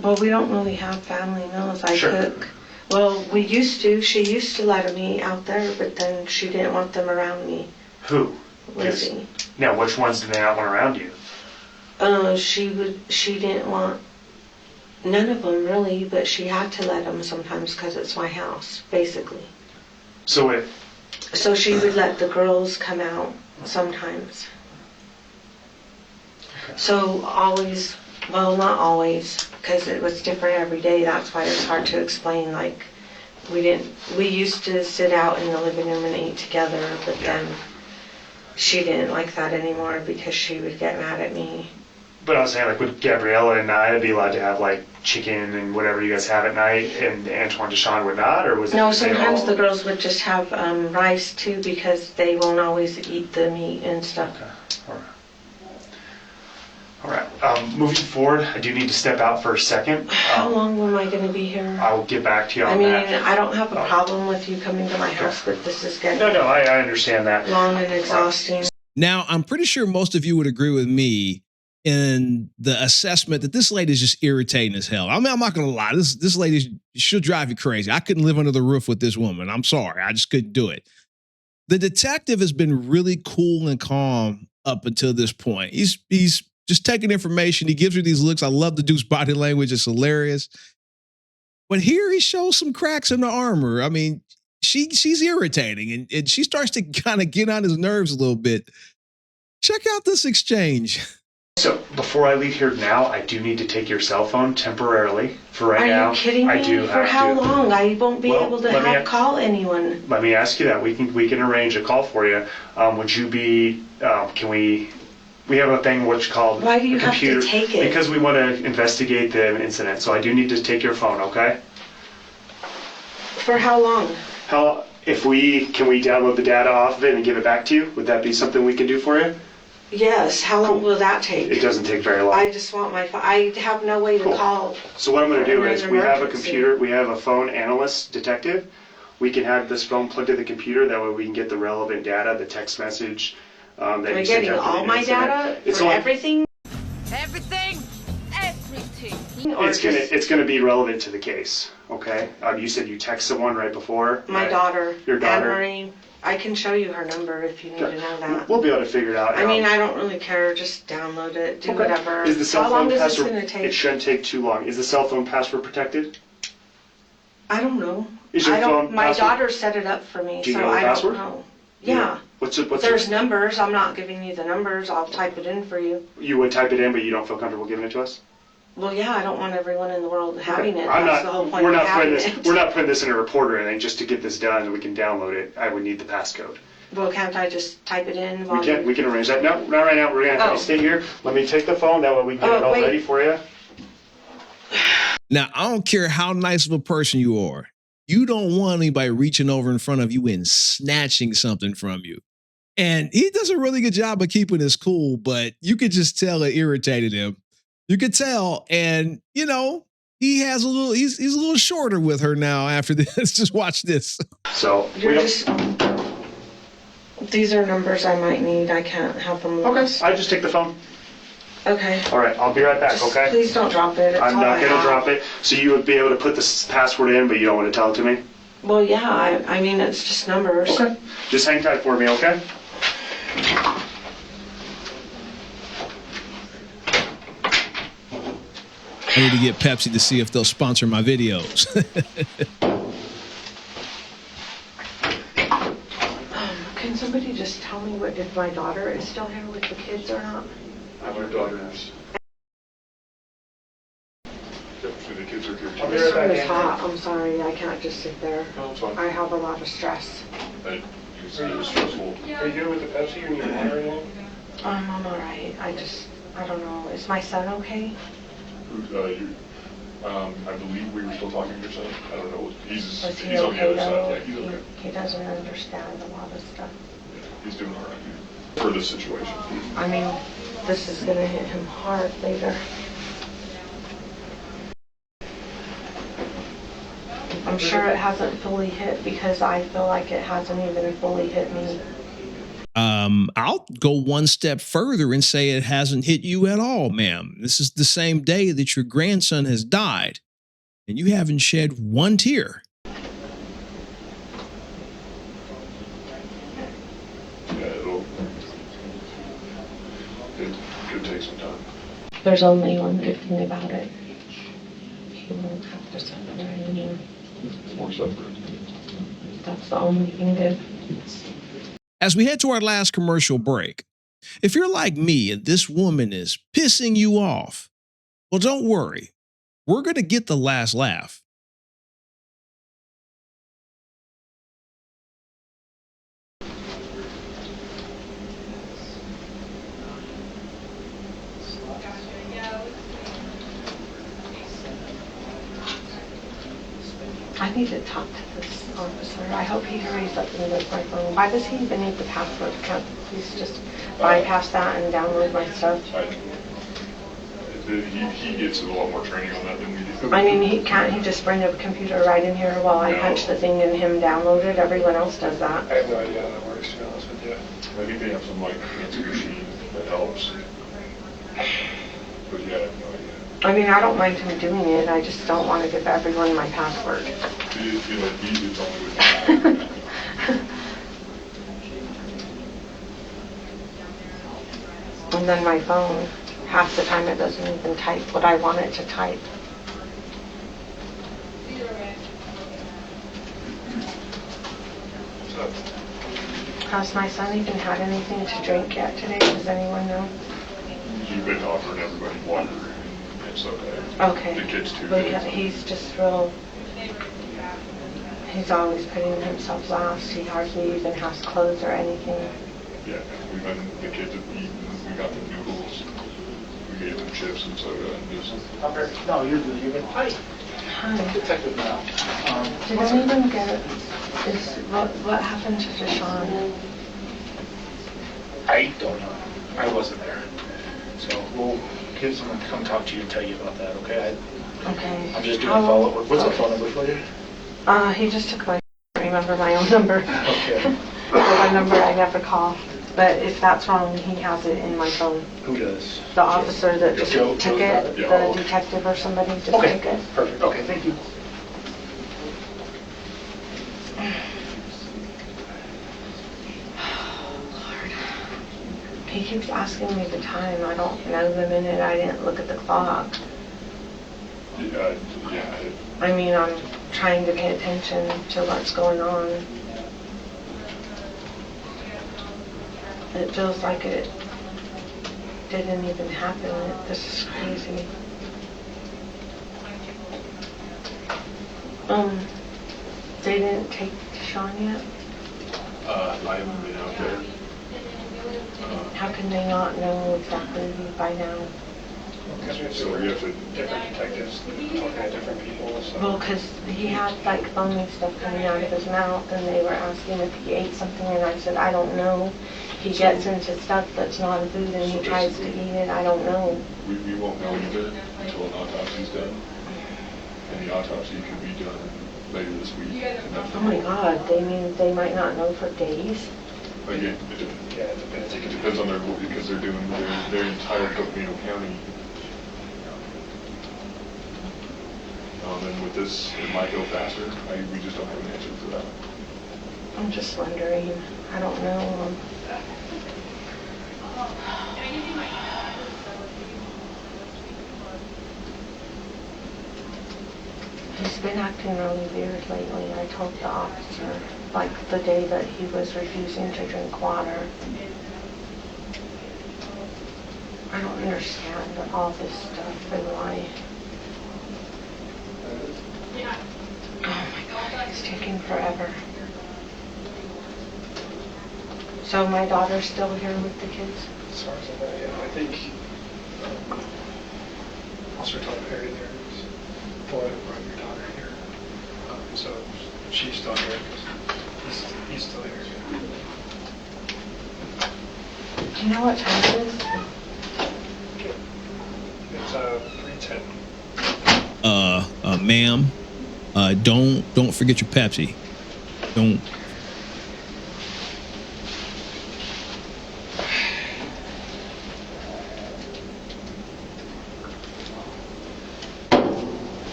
Well, we don't really have family meals. I Sure. cook. Well, we used to. She used to let them eat out there, but then she didn't want them around me. Who? Lizzie. Now, which ones do they not want around you? She didn't want none of them really, but she had to let them sometimes because it's my house, basically. So So she would let the girls come out sometimes. So always, well, not always, because it was different every day. That's why it's hard to explain. Like, we used to sit out in the living room and eat together, but then she didn't like that anymore because she would get mad at me. But I was saying, like, would Gabriella and Naya be allowed to have, like, chicken and whatever you guys have at night, and Antoine DeShaun would not, or was it? No, they sometimes all- the girls would just have rice too because they won't always eat the meat and stuff. Okay. All right. Moving forward, I do need to step out for a second. How long am I going to be here? I will get back to you on I mean, that. I don't have a problem with you coming to my house, but this is getting No, I understand that. long and exhausting. Now, I'm pretty sure most of you would agree with me in the assessment that this lady is just irritating as hell. I mean, I'm not going to lie. This lady, she'll drive you crazy. I couldn't live under the roof with this woman. I'm sorry. I just couldn't do it. The detective has been really cool and calm up until this point. He's just taking information. He gives her these looks. I love the dude's body language. It's hilarious. But here he shows some cracks in the armor. I mean, she's irritating, and she starts to kind of get on his nerves a little bit. Check out this exchange. So before I leave here now, I do need to take your cell phone temporarily for right Are now. you kidding me? I do For have how to. long? I won't be Well, able to let me- call anyone. Let me ask you that. We can arrange a call for you. Would you be? Can we? We have a thing which called. Why do you a have to computer, take it? Because we want to investigate the incident. So I do need to take your phone. Okay. For how long? Can we download the data off of it and give it back to you? Would that be something we can do for you? Yes. How long will that take? It doesn't take very long. I just want my phone. I have no way to Cool. call. So what I'm going to do is An we have a emergency. computer, we have a phone analyst detective. We can have this phone plugged to the computer. That way we can get the relevant data, the text message that Am I you sent getting after the all my incident. data It's for only- everything? Everything. Or It's just gonna be relevant to the case. Okay. You said you text someone right before. my right? daughter, Your daughter? Anne-Marie. I can show you her number if you need to know that. We'll be able to figure it out. I mean, I don't really care. Just download it. Do Okay. whatever. Is the cell How long phone is this password? going to take? It shouldn't take too long. Is the cell phone password protected? I don't know. Is your I don't. phone My password- daughter set it up for me, Do you so know the I password? don't know. Yeah. What's There's your, numbers. I'm not giving you the numbers. I'll type it in for you. you would type it in, but you don't feel comfortable giving it to us? Well, yeah. I don't want everyone in the world having it. I'm That's not. the whole point We're of not putting having this. it. We're not putting this in a report or anything. Just to get this done, and we can download it. I would need the passcode. Well, can't I just type it in? We While can. We can arrange that. No, not right now. We're gonna have Oh. to stay here. Let me take the phone. That way we can get Oh, it all wait. ready for you. Now, I don't care how nice of a person you are. You don't want anybody reaching over in front of you and snatching something from you. And he does a really good job of keeping his cool, but you could just tell it irritated him. You could tell, and you know, he has a little. He's a little shorter with her now after this. Just watch this. So we You're don't. just. These are numbers I might need. I can't have them Okay. lost. I just take the phone. Okay. All right. I'll be right back. Just Okay. please don't drop it. It's I'm all not I gonna have. drop it. So you would be able to put the password in, but you don't want to tell it to me. Well, yeah. I mean, it's just numbers. Okay. Just hang tight for me. Okay. I need to get Pepsi to see if they'll sponsor my videos. Can somebody just tell me if my daughter is still here with the kids or not? I'm your daughter. Yes. The kids are here. I'll be This right room back. is hot. I'm sorry. I can't just sit there. No, it's fine. I have a lot of stress. You can see it was stressful. Are you good with the Pepsi or need water or anything? I'm all right. I don't know. Is my son okay? I believe we were still talking to your son. I don't know. Is He's he on the okay other side. though? Yeah, he's okay. He doesn't understand a lot of stuff. He's doing all right for this situation. I mean, this is gonna hit him hard later. I'm sure it hasn't fully hit because I feel like it hasn't even fully hit me. I'll go one step further and say it hasn't hit you at all, ma'am. This is the same day that your grandson has died, and you haven't shed one tear. Yeah, it could take some time. There's only one good thing about it. He won't have to suffer anymore. More suffering. That's the only thing good. As we head to our last commercial break, if you're like me and this woman is pissing you off, well, don't worry. We're going to get the last laugh. I need to talk to this officer. I hope he hurries up and does my phone. Why does he even need the password? Can't please just bypass that and download my stuff? He gets a lot more training on that than we do. I mean, can't he just bring a computer right in here while I punch the thing and him download it? Everyone else does that. I have no idea how that works, to be honest with you. I think they have some like fancy machine that helps. But yeah, I have no idea. I mean, I don't mind him doing it. I just don't want to give everyone my password. So you feel like it's only with And then my phone, half the time it doesn't even type what I want it to type. Has my son even had anything to drink yet today? Does anyone know? You've been offering everybody water. It's okay. Okay. The kid's too But big. he's just real, he's always putting himself last. He hardly even has clothes or anything. Yeah, the kids have eaten, we got the noodles, we gave them chips and soda and just. No, you're good. You're good. Hi. Hi. Detective now. Did anyone get, what happened to DeShaun? I don't know. I wasn't there. So we'll get someone to come talk to you and tell you about that, okay? Okay. I'm just doing a follow-up. What's the phone number for you? He just took my, remember my own number. Okay. My number I never call. But if that's wrong, he has it in my phone. Who does? The officer that just Joe- took Joe's got it, it? the detective or somebody just took Okay, it. perfect. Okay, thank you. He keeps asking me the time. I don't know the minute. I didn't look at the clock. Yeah, I mean, I'm trying to pay attention to what's going on. It feels like it didn't even happen. This is crazy. They didn't take DeShaun yet? I haven't been out there. How can they not know exactly by now? Because we have So we have to, different detectives talking to different people, so. Well, because he had like foamy stuff coming out of his mouth, and they were asking if he ate something, and I said, I don't know. He gets into stuff that's not food, and he tries to eat it. I don't know. we won't know either until an autopsy's done. And the autopsy could be done later this week. And that's Oh my God, they mean they might not know for days? Again, Yeah, it depends. it depends on their, because they're doing their entire Coconino County. And with this, it might go faster. We just don't have an answer for that. I'm just wondering. I don't know. He's been acting really weird lately. I told the officer, like the day that he was refusing to drink water. I don't understand all this stuff and why. Oh my God, it's taking forever. So my daughter's still here with the kids? As far as I know, yeah, I think Officer Todd Perry there is boy who brought your daughter here. So she's still here because he's still here. Do you know what time it is? It's 3:10. Ma'am, don't forget your Pepsi. Don't.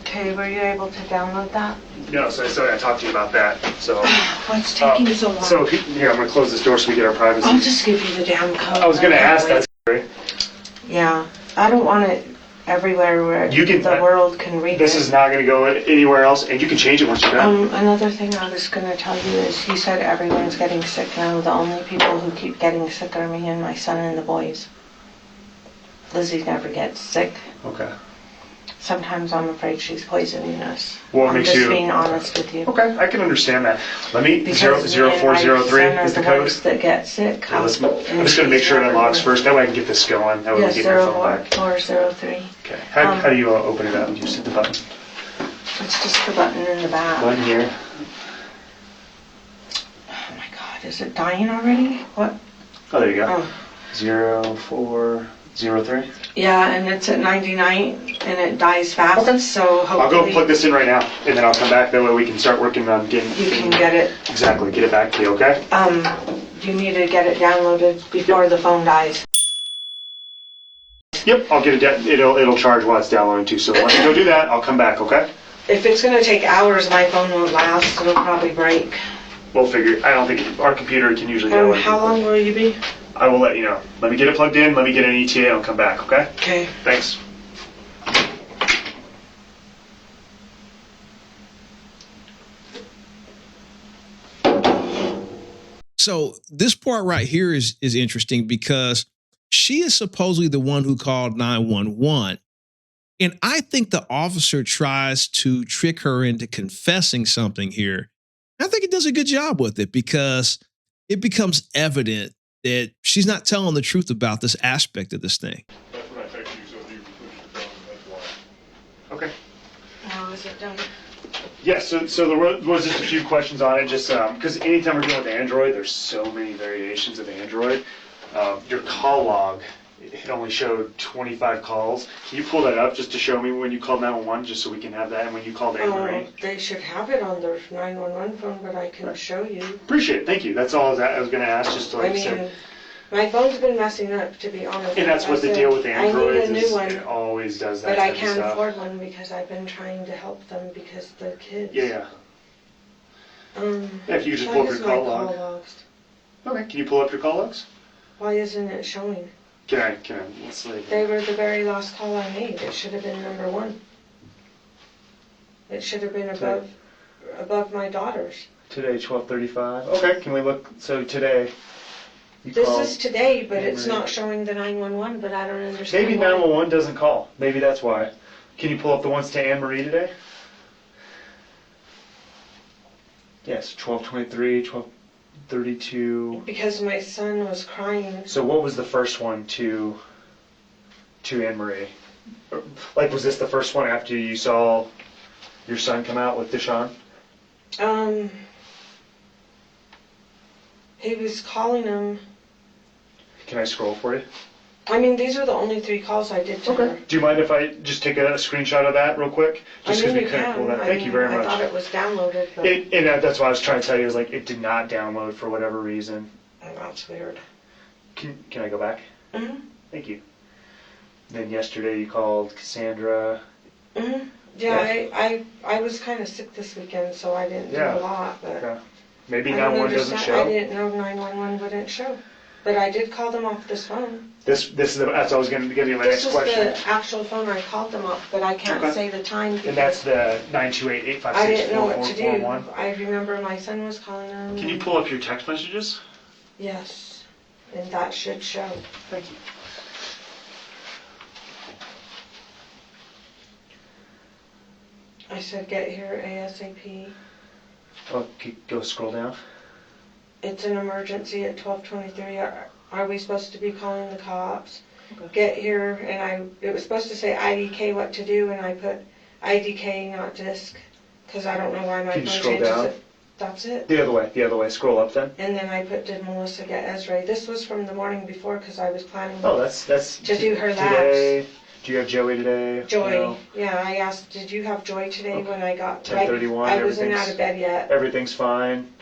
Okay, were you able to download that? No, so I talked to you about that. So, What's taking so long? so here, I'm gonna close this door so we get our privacy. I'll just give you the damn code. I was gonna ask that. Sorry. Yeah, I don't want it everywhere where You can- the world can read This it. is not gonna go anywhere else, and you can change it once you're done. Another thing I was gonna tell you is you said everyone's getting sick now. The only people who keep getting sick are me and my son and the boys. Lizzie never gets sick. Okay. Sometimes I'm afraid she's poisoning us. Well, it I'm makes just you- being honest with you. Okay, I can understand that. Let me, Because 0403 me and my is the son are code. ones that get sick. Yeah, I'm just gonna make sure it unlocks first, that way I can get this going, that way we Yes, get your phone back. 0403. Okay, how do you open it up? You just hit the button. It's just the button in the back. Button here. Oh my God, is it dying already? What? Oh, there you go. Oh. 0403. Yeah, and it's at 99 and it dies fast, Okay. so I'll hopefully go plug this in right now, and then I'll come back. That way we can start working on getting. you can get it. Exactly, get it back to you. Okay. You need to get it downloaded before the phone dies. Yep, I'll get it. It'll charge while it's downloading too. So let me go do that. I'll come back. Okay. If it's going to take hours, my phone won't last. It'll probably break. We'll figure. I don't think our computer can usually download. How long will you be? I will let you know. Let me get it plugged in. Let me get an ETA, and I'll come back. Okay. Okay. Thanks. So this part right here is interesting because she is supposedly the one who called 911. And I think the officer tries to trick her into confessing something here. I think it does a good job with it because it becomes evident that she's not telling the truth about this aspect of this thing. That's when I text you, so if you can push the button, that's why. Okay. How is it done? Yes, so there was just a few questions on it, just because anytime we're dealing with Android, there's so many variations of Android. Your call log, it only showed 25 calls. Can you pull that up just to show me when you called 911, just so we can have that, and when you called Anne Marie? They should have it on their 911 phone, but I can show you. Appreciate it, thank you. That's all I was going to ask, just to like I I said. mean, my phone's been messing up, to be honest. And that's what the deal with Android I need a is. new one, It always does that but I type of can't stuff. afford one because I've been trying to help them because the kids. Yeah. Yeah, if you just why pull up is your my call log. logs? Okay, can you pull up your call logs? Why isn't it showing? Can I, let's see. They were the very last call I made. It should have been number 1. It should have been above my daughter's. Today, 12:35. Okay, can we look, so today. You This called is today, but Anne it's Marie. not showing the 911, but I don't understand Maybe why. 911 doesn't call. Maybe that's why. Can you pull up the ones to Anne Marie today? Yes, 12:23, 12:32. Because my son was crying. So what was the first one to Anne Marie? Like, was this the first one after you saw your son come out with DeShaun? He was calling him. Can I scroll for you? I mean, these are the only 3 calls I did to her. Do you mind if I just take a screenshot of that real quick? Just I mean, we you couldn't can. pull that. I Thank mean, you very I much. thought it was downloaded, but That's what I was trying to tell you, is like it did not download for whatever reason. that's weird. Can I go back? Mm-hmm. Thank you. Then yesterday you called Cassandra. Mm-hmm. Yeah, I was kind of sick this weekend, so I didn't do Yeah. a lot, but Okay. Maybe I don't 911 doesn't understand. I show. didn't know 911 wouldn't show. But I did call them off this phone. This is that's what I was going to give you my This next was question. the actual phone I called them off, but I can't Okay. say the time And that's because the 928-856-4441. I didn't know what to do. I remember my son was calling them. Can you pull up your text messages? Yes, and that should show. Thank you. I said get here ASAP. Oh, go scroll down. It's an emergency at 12:23. Are we supposed to be calling the cops? Get here, and it was supposed to say IDK what to do, and I put IDK not disc because I don't know why my Can you phone scroll changes down? it. That's it. The other way. Scroll up then. And then I put did Melissa get Ezra? This was from the morning before because I was planning Oh, that's to do her today. Do you have Joey today? Joy. No. Yeah, I asked, did you have Joy today Okay. when I got 10:31, I wasn't everything's- out of bed yet. Everything's fine.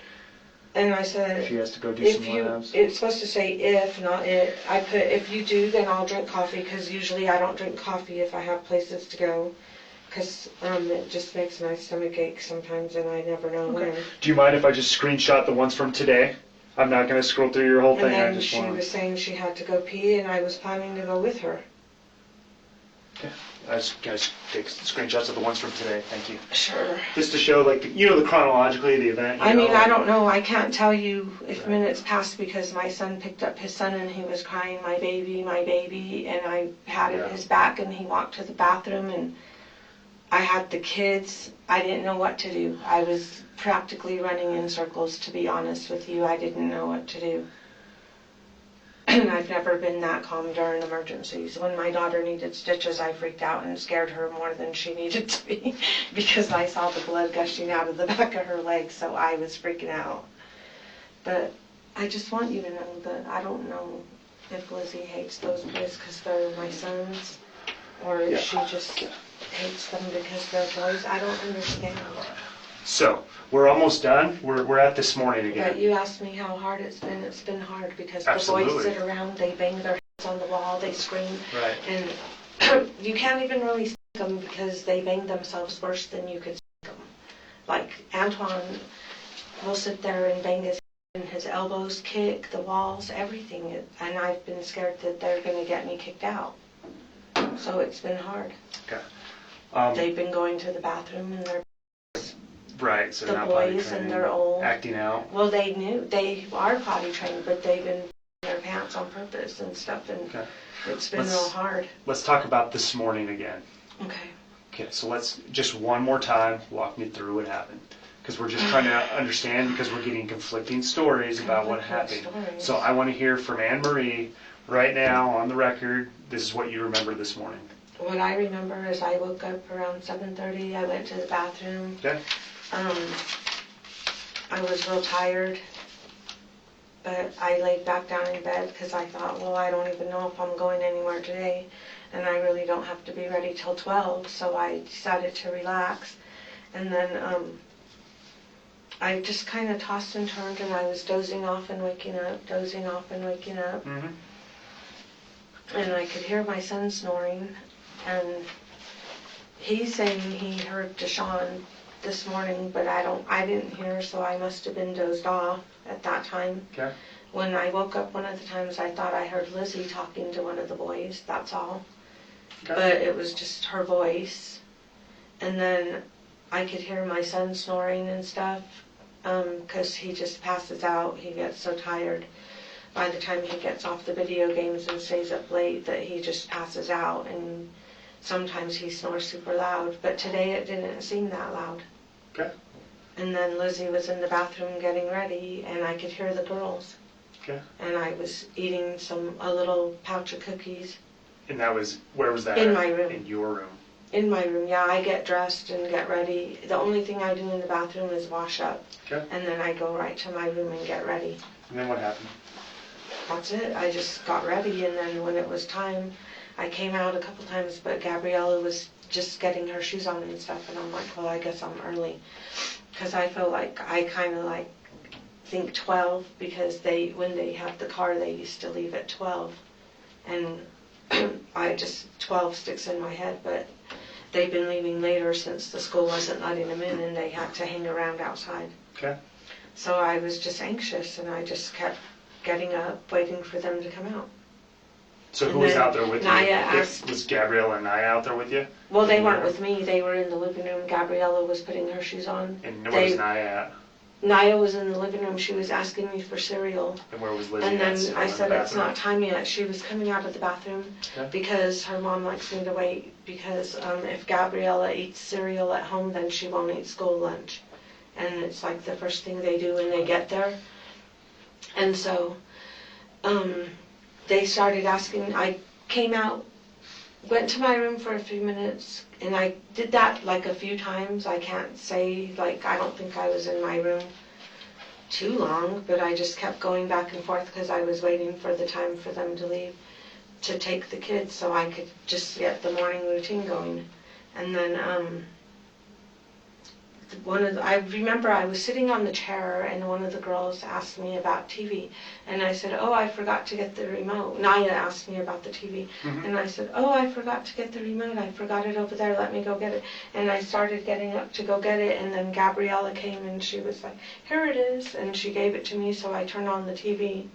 And I said, She has to go do if some you, labs. it's supposed to say if, not it. I put, if you do, then I'll drink coffee, because usually I don't drink coffee if I have places to go. Because it just makes my stomach ache sometimes, and I never know when. Do you mind if I just screenshot the ones from today? I'm not going to scroll through your whole And thing. I then just she want was saying she had to go pee, and I was planning to go with her. I just take screenshots of the ones from today. Thank you. Sure. Just to show, like, the chronologically, the event. I mean, I don't know. I can't tell you if minutes passed because my son picked up his son and he was crying, my baby, and I patted his back and he walked to the bathroom and I had the kids. I didn't know what to do. I was practically running in circles, to be honest with you. I didn't know what to do. And I've never been that calm during emergencies. When my daughter needed stitches, I freaked out and scared her more than she needed to be because I saw the blood gushing out of the back of her leg, so I was freaking out. But I just want you to know that I don't know if Lizzie hates those boys because they're my sons, or if she just hates them because they're boys. I don't understand. So, we're almost done. We're at this morning again. But you asked me how hard it's been. It's been hard because the Absolutely. boys sit around, they bang their heads on the wall, they scream. Right. And you can't even really stick them because they bang themselves worse than you could stick them. Like Antoine will sit there and bang his head and his elbows kick, the walls, everything. And I've been scared that they're going to get me kicked out. So it's been hard. Okay. They've been going to the bathroom and they're Right, so the not potty boys training, and they're old. acting out. Well, they are potty trained, but they've been in their pants on purpose and stuff, and Okay. it's been Let's- real hard. Let's talk about this morning again. Okay. Okay, so let's just one more time walk me through what happened. Because we're just trying to understand, because we're getting conflicting stories about what happened. Conflicting stories. So I want to hear from Anne Marie right now on the record. This is what you remember this morning. What I remember is I woke up around 7:30. I went to the bathroom. Okay? I was real tired, but I laid back down in bed because I thought, well, I don't even know if I'm going anywhere today, and I really don't have to be ready till 12, so I decided to relax. And then I just kind of tossed and turned, and I was dozing off and waking up, dozing off and waking up. Mm-hmm. And I could hear my son snoring, and he's saying he heard DeShaun this morning, but I didn't hear, so I must have been dozed off at that time. Okay. When I woke up one of the times, I thought I heard Lizzie talking to one of the boys, that's all. Okay. But it was just her voice. And then I could hear my son snoring and stuff, because he just passes out. He gets so tired by the time he gets off the video games and stays up late that he just passes out, and sometimes he snores super loud, but today it didn't seem that loud. Okay. And then Lizzie was in the bathroom getting ready, and I could hear the girls. Okay. And I was eating a little pouch of cookies And that was, where was that? In at? my room. In your room. in my room. Yeah, I get dressed and get ready. The only thing I do in the bathroom is wash up. Okay. And then I go right to my room and get ready. And then what happened? That's it. I just got ready, and then when it was time, I came out a couple times, but Gabriella was just getting her shoes on and stuff, and I'm like, well, I guess I'm early. Because I feel like I kind of like think 12, because when they have the car, they used to leave at 12. And 12 sticks in my head, but they've been leaving later since the school wasn't letting them in, and they had to hang around outside. Okay. So I was just anxious, and I just kept getting up, waiting for them to come out. So who And was then out there with you? Naya asked- Was Gabriella and Naya out there with you? Well, they weren't with me. They were in the living room. Gabriella was putting her shoes on. And where was Naya at? Naya was in the living room. She was asking me for cereal. And where was Lizzie And at? then Sitting I in the said, it's bathroom? not time yet. She was coming out of the bathroom Okay. because her mom likes me to wait, because if Gabriella eats cereal at home, then she won't eat school lunch. And it's like the first thing they do when they get there. And so they started asking. I came out, went to my room for a few minutes, and I did that like a few times. I can't say, like, I don't think I was in my room too long, but I just kept going back and forth because I was waiting for the time for them to leave to take the kids so I could just get the morning routine going. And then I remember I was sitting on the chair, and one of the girls asked me about TV, and I said, oh, I forgot to get the remote. Naya asked me about the TV, and I said, oh, I forgot to get the remote. I forgot it over there. Let me go get it. And I started getting up to go get it, and then Gabriella came, and she was like, here it is, and she gave it to me, so I turned on the TV.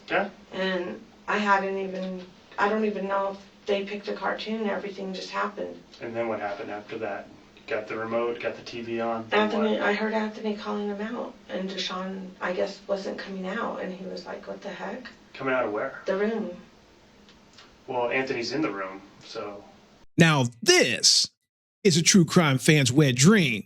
Okay. And I don't even know if they picked a cartoon. Everything just happened. And then what happened after that? Got the remote, got the TV on. I heard Anthony calling him out, and DeShaun, I guess, wasn't coming out, and he was like, what the heck? Coming out of where? The room. Well, Anthony's in the room, so. Now this is a true crime fan's wet dream.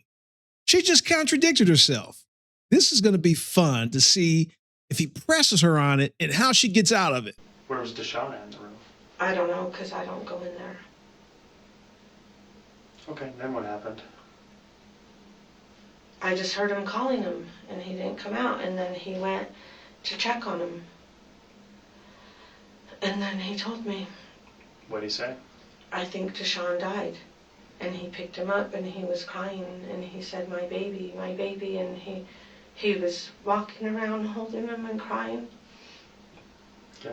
She just contradicted herself. This is going to be fun to see if he presses her on it and how she gets out of it. Where was DeShaun at in the room? I don't know, because I don't go in there. Okay, then what happened? I just heard him calling him, and he didn't come out, and then he went to check on him. And then he told me, What'd he say? I think DeShaun died. And he picked him up, and he was crying, and he said, my baby, and he was walking around holding him and crying. Yeah.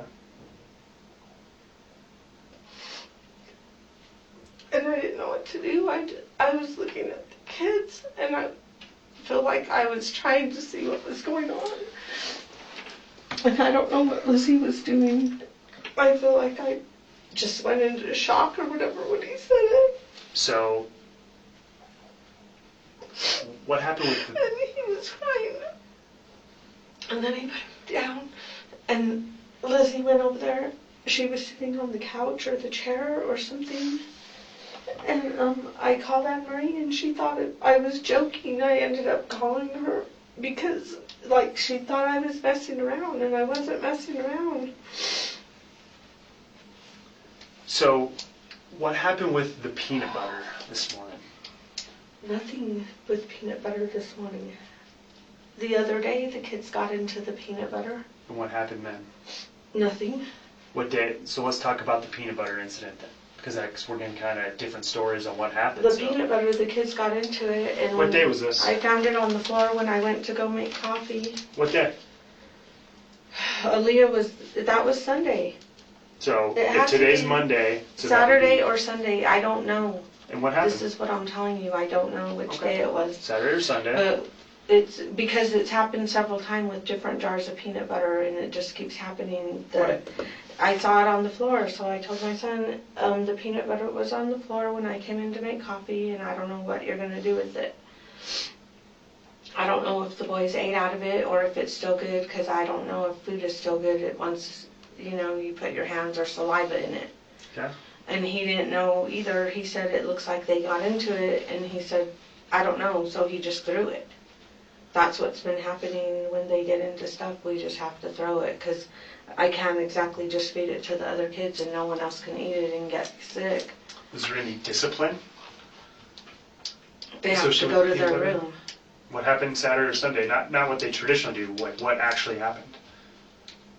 And I didn't know what to do. I was looking at the kids, and I feel like I was trying to see what was going on. And I don't know what Lizzie was doing. I feel like I just went into shock or whatever when he said it. So, what happened with And he was crying. And then he put him down, and Lizzie went over there. She was sitting on the couch or the chair or something. And I called Anne Marie, and she thought I was joking. I ended up calling her because, like, she thought I was messing around, and I wasn't messing around. So, what happened with the peanut butter this morning? Nothing with peanut butter this morning. The other day, the kids got into the peanut butter. And what happened then? Nothing. What day? So let's talk about the peanut butter incident then, because we're getting kind of different stories on what happened. The peanut butter, the kids got into it, and What day was this? I found it on the floor when I went to go make coffee. What day? That was Sunday. So It if had to today's be Monday, so that would Saturday be- or Sunday, I don't know. And what happened? This is what I'm telling you, I don't know which Okay. day it was. Saturday or Sunday? But it's because it's happened several times with different jars of peanut butter, and it just keeps happening. I saw it on the floor, so I told my son, the peanut butter was on the floor when I came in to make coffee, and I don't know what you're going to do with it. I don't know if the boys ate out of it or if it's still good, because I don't know if food is still good once, you put your hands or saliva in it. Okay. And he didn't know either. He said it looks like they got into it, and he said, I don't know, so he just threw it. That's what's been happening when they get into stuff. We just have to throw it, because I can't exactly just feed it to the other kids and no one else can eat it and get sick. Was there any discipline? They have to go to their room. What happened Saturday or Sunday? Not what they traditionally do. What actually happened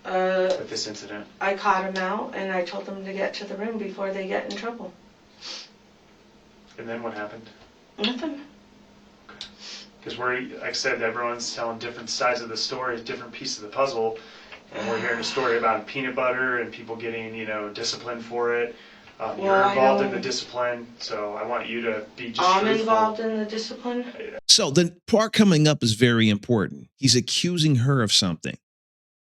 with this incident? I caught them out, and I told them to get to the room before they get in trouble. And then what happened? Nothing. Because like I said, everyone's telling different sides of the story, different pieces of the puzzle, and we're hearing a story about peanut butter and people getting, disciplined for it. You're involved in the discipline, so I want you to be just I'm truthful. involved in the discipline. So the part coming up is very important. He's accusing her of something.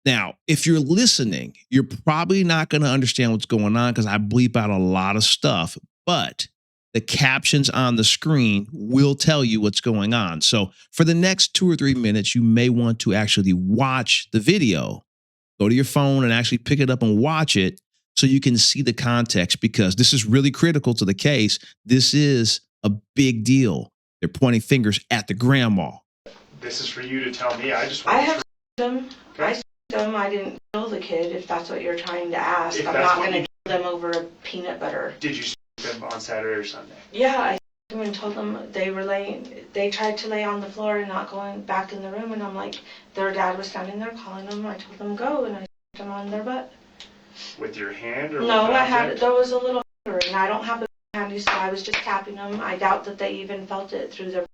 Now, if you're listening, you're probably not going to understand what's going on because I bleep out a lot of stuff, but the captions on the screen will tell you what's going on. So for the next 2 or 3 minutes, you may want to actually watch the video, go to your phone and actually pick it up and watch it so you can see the context, because this is really critical to the case. This is a big deal. They're pointing fingers at the grandma. This is for you to tell me. I just want I to. have them. I them. I didn't kill the kid, if that's what you're trying to ask. If I'm that's not what going to kill them over a peanut butter. Did you them on Saturday or Sunday? Yeah, I them and told them they tried to lay on the floor and not going back in the room, and I'm like, their dad was standing there calling them. I told them go, and I them on their butt. With your hand or No, with an object? there was a little finger, and I don't have a handy, so I was just tapping them. I doubt that they even felt it through their.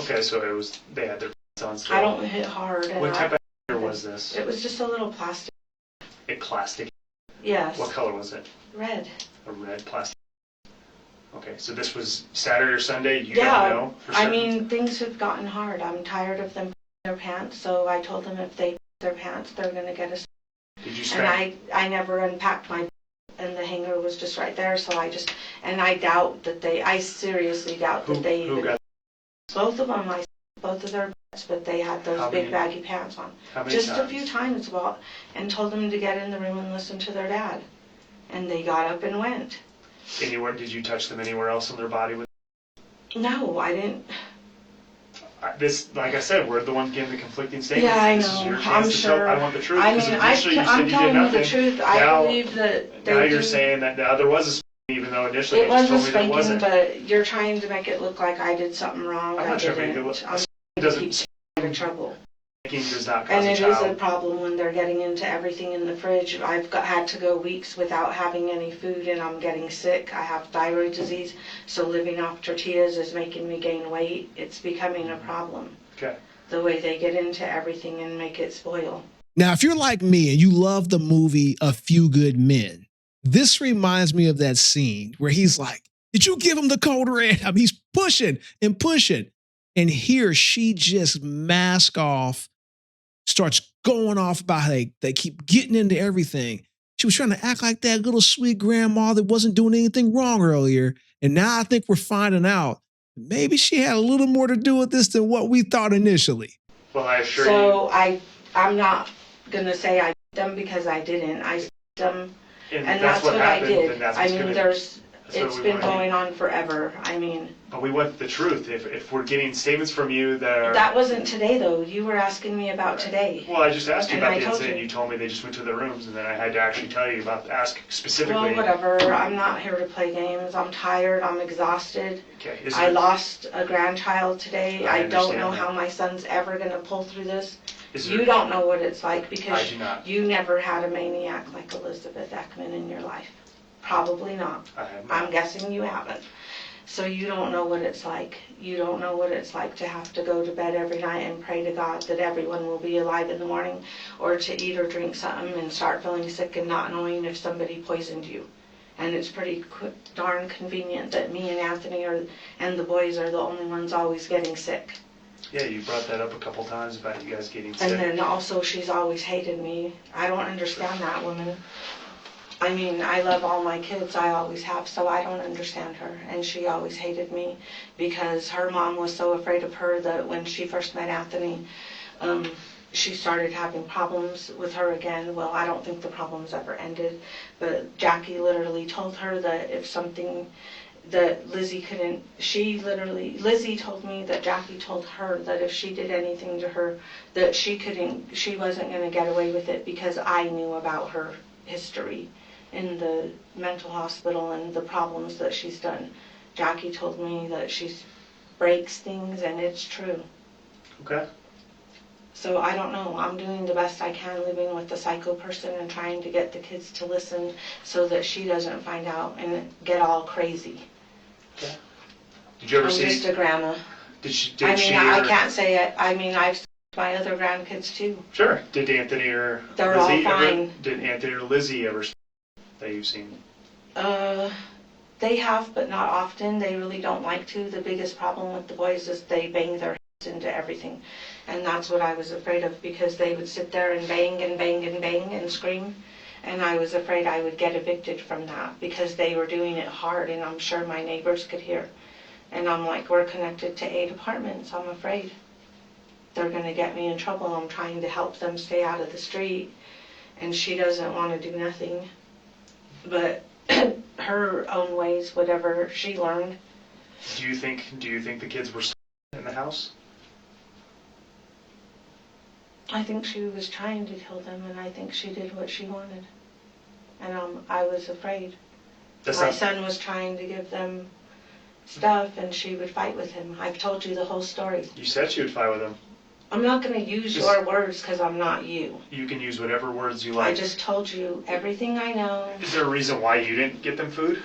Okay, so they had their on still. I don't hit hard. And What type of finger was this? It was just a little plastic. A plastic. Yes. What color was it? Red. A red plastic. Okay, so this was Saturday or Sunday? You Yeah, don't know? I mean, things have gotten hard. I'm tired of them putting their pants, so I told them if they put their pants, they're going to get us. Did you And spend? I never unpacked my, and the hanger was just right there, so I doubt that I seriously doubt that they Who even. got? Both of them, both of their butts, but they had those How big many- baggy pants on. How many Just times? a few times, and told them to get in the room and listen to their dad. And they got up and went. Anywhere? Did you touch them anywhere else on their body? No, I didn't. Like I said, we're the one getting the conflicting statements. Yeah, I This is know. your I'm chance to tell. sure. I want the truth. I 'Cause mean, initially you said I'm you telling did you the nothing. truth. I Now, believe that now they you're do. saying that there was a spanking, even though initially It you just was a told me there spanking, wasn't. but you're trying to make it look like I did something wrong. I'm I not trying to make it didn't. look. I'm It trying to keep doesn't. out of trouble. Spanking does not cause And a it is a child. problem when they're getting into everything in the fridge. Had to go weeks without having any food, and I'm getting sick. I have thyroid disease, so living off tortillas is making me gain weight. It's becoming a problem. Okay. The way they get into everything and make it spoil. Now, if you're like me and you love the movie A Few Good Men, this reminds me of that scene where he's like, did you give him the code red? I mean, he's pushing and pushing. And here she just mask off, starts going off about how they keep getting into everything. She was trying to act like that little sweet grandma that wasn't doing anything wrong earlier. And now I think we're finding out maybe she had a little more to do with this than what we thought initially. Well, I assure you. So I'm not gonna say I did them because I didn't. I did them, and that's what I happened, did. then that's I what's mean, gonna- it's what we been wanna do. going on forever. I mean, But we want the truth. If we're getting statements from you that are. that wasn't today though. You were asking me about today. Well, I just asked you And about I the told incident. you. You told me they just went to their rooms, and then I had to actually tell you ask specifically. Well, whatever. I'm not here to play games. I'm tired. I'm exhausted. Okay. I lost a grandchild today. I I don't understand know that. how my son's ever gonna pull through this. Is You there- don't know what it's like I because do not. you never had a maniac like Elizabeth Ekman in your life. Probably not. I have I'm not. guessing you haven't. So you don't know what it's like. You don't know what it's like to have to go to bed every night and pray to God that everyone will be alive in the morning, or to eat or drink something and start feeling sick and not knowing if somebody poisoned you. And it's pretty darn convenient that me and Anthony and the boys are the only ones always getting sick. Yeah, you brought that up a couple times about you guys getting sick. And then also she's always hated me. I don't understand that woman. I mean, I love all my kids, I always have, so I don't understand her. And she always hated me because her mom was so afraid of her that when she first met Anthony, she started having problems with her again. Well, I don't think the problems ever ended, but Jackie literally told her that if something that Lizzie told me that Jackie told her that if she did anything to her, that she wasn't going to get away with it because I knew about her history in the mental hospital and the problems that she's done. Jackie told me that she breaks things, and it's true. Okay. So I don't know. I'm doing the best I can living with the psycho person and trying to get the kids to listen so that she doesn't find out and get all crazy. Okay. Did you ever I'm see? just a grandma. Did she? I can't say it. I mean, I've seen my other grandkids too. Sure. Did Anthony or They're all Lizzie fine. Did Anthony or Lizzie ever that you've seen? They have, but not often. They really don't like to. The biggest problem with the boys is they bang their heads into everything. And that's what I was afraid of because they would sit there and bang and bang and bang and scream. And I was afraid I would get evicted from that because they were doing it hard and I'm sure my neighbors could hear. And I'm like, we're connected to 8 apartments. I'm afraid they're going to get me in trouble. I'm trying to help them stay out of the street. And she doesn't want to do nothing. But her own ways, whatever she learned. Do you think the kids were in the house? I think she was trying to kill them, and I think she did what she wanted. And I was afraid. My son was trying to give them stuff, and she would fight with him. I've told you the whole story. You said she would fight with him. I'm not going to use your words because I'm not you. You can use whatever words you like. I just told you everything I know. Is there a reason why you didn't get them food?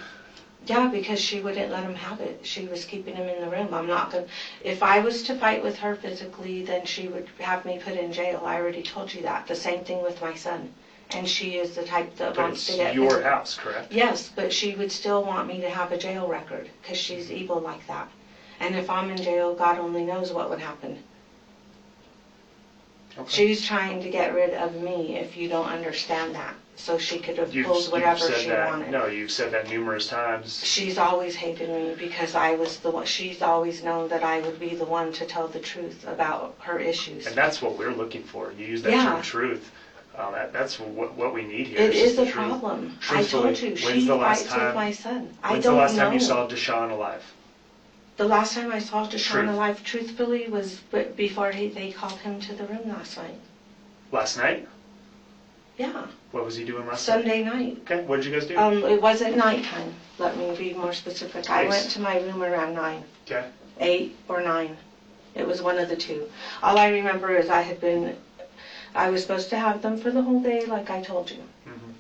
Yeah, because she wouldn't let him have it. She was keeping him in the room. I'm not going to... If I was to fight with her physically, then she would have me put in jail. I already told you that. The same thing with my son. And she is the type that wants to get... But it's your house, correct? Yes, but she would still want me to have a jail record because she's evil like that. And if I'm in jail, God only knows what would happen. Okay. She's trying to get rid of me, if you don't understand that, so she could have pulled whatever said she that. wanted. No, you've said that numerous times. She's always hated me because I was the one. She's always known that I would be the one to tell the truth about her issues. And that's what we're looking for. You use that term truth. That's what we need here. It is the a truth. problem. I Truthfully, told you, she fights with my son. When's the last time you saw DeShaun alive? The last time I saw DeShaun Truth. alive, truthfully, was before they called him to the room last night. Last night? Yeah, What was he doing last night? Sunday night. Okay, what did you guys do? It wasn't nighttime. Let me be more specific. I Nice. went to my room around 9, Okay. 8 or 9. It was one of the two. All I remember is I was supposed to have them for the whole day, like I told you. Mm-hmm.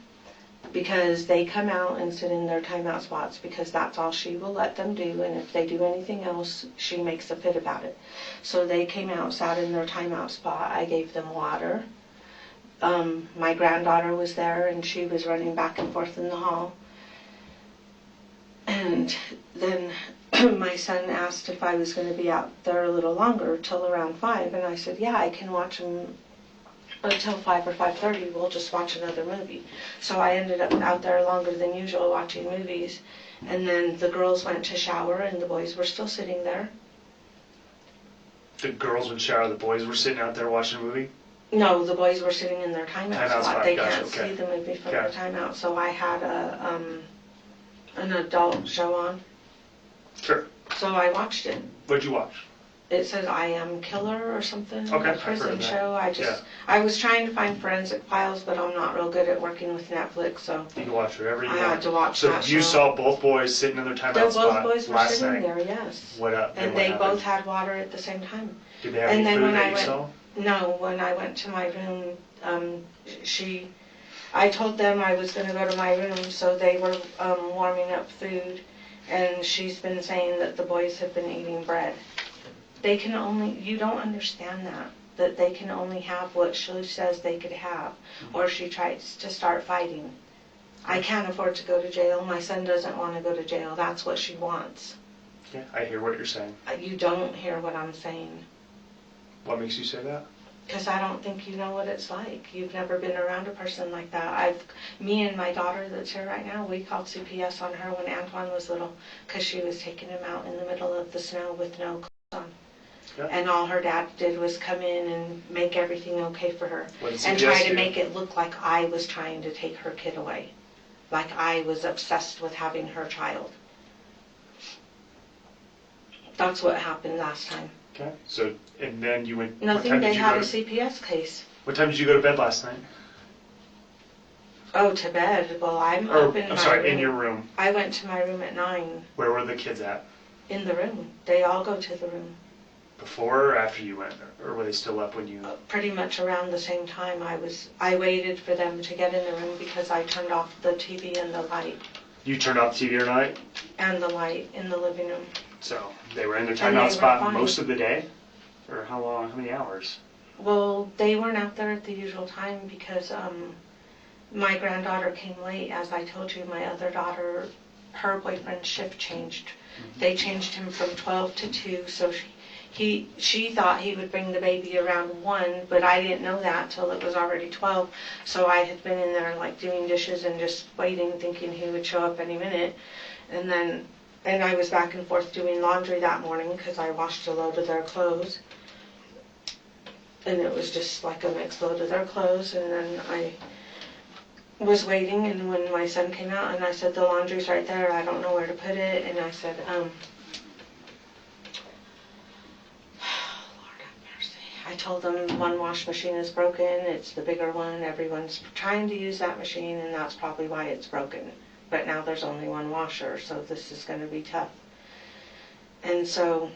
Because they come out and sit in their timeout spots because that's all she will let them do, and if they do anything else, she makes a fit about it. So they came out, sat in their timeout spot. I gave them water. My granddaughter was there, and she was running back and forth in the hall. And then my son asked if I was going to be out there a little longer, till around 5, and I said, yeah, I can watch them until 5 or 5:30. We'll just watch another movie. So I ended up out there longer than usual watching movies, and then the girls went to shower, and the boys were still sitting there. The girls would shower, the boys were sitting out there watching a movie? No, the boys were sitting in their timeout Timeout spot. spot, They gotcha, can't okay. see the movie from Okay. their timeout, so I had an adult show on. Sure. So I watched it. What'd you watch? It says I Am Killer or something. Okay, A I've heard prison of that. show. I was trying to find forensic files, but I'm not real good at working with Netflix, so You can watch whatever you I want. had to watch So that you show. saw both boys sitting in their timeout Both spot boys were last sitting night. there, yes. What up? And what they happened? both had water at the same time. Did they have and any then food when that I you went- saw? No, when I went to my room, I told them I was going to go to my room, so they were warming up food, and she's been saying that the boys have been eating bread. You don't understand that they can only have what she says they could have, or she tries to start fighting. I can't afford to go to jail. My son doesn't want to go to jail. That's what she wants. Yeah, I hear what you're saying. You don't hear what I'm saying. What makes you say that? Because I don't think you know what it's like. You've never been around a person like that. Me and my daughter that's here right now, we called CPS on her when Antoine was little because she was taking him out in the middle of the snow with no clothes on. Yeah. And all her dad did was come in and make everything okay for her. What did And CPS try to do? make it look like I was trying to take her kid away. Like I was obsessed with having her child. That's what happened last time. Okay. So, and then you went. Nothing, they had a CPS case. What time did you go to bed last night? Oh, to bed. Well, I'm up in my I'm sorry, room. in your room. I went to my room at 9. Where were the kids at? In the room. They all go to the room. Before or after you went? Or were they still up when you... Pretty much around the same time. I waited for them to get in the room because I turned off the TV and the light. You turned off the TV or night? And the light in the living room. So, they were in their And they timeout were spot fine. most of the day? Or how long? How many hours? Well, they weren't out there at the usual time because my granddaughter came late. As I told you, my other daughter, her boyfriend's shift changed. Mm-hmm. They changed him from 12 to 2, so she thought he would bring the baby around 1, but I didn't know that till it was already 12. So I had been in there like doing dishes and just waiting, thinking he would show up any minute. And I was back and forth doing laundry that morning because I washed a load of their clothes. And it was just like a mixed load of their clothes. And then I was waiting, and when my son came out, and I said, the laundry's right there, I don't know where to put it. And I said, Lord have mercy. I told them one wash machine is broken, it's the bigger one, everyone's trying to use that machine, and that's probably why it's broken. But now there's only one washer, so this is going to be tough. And so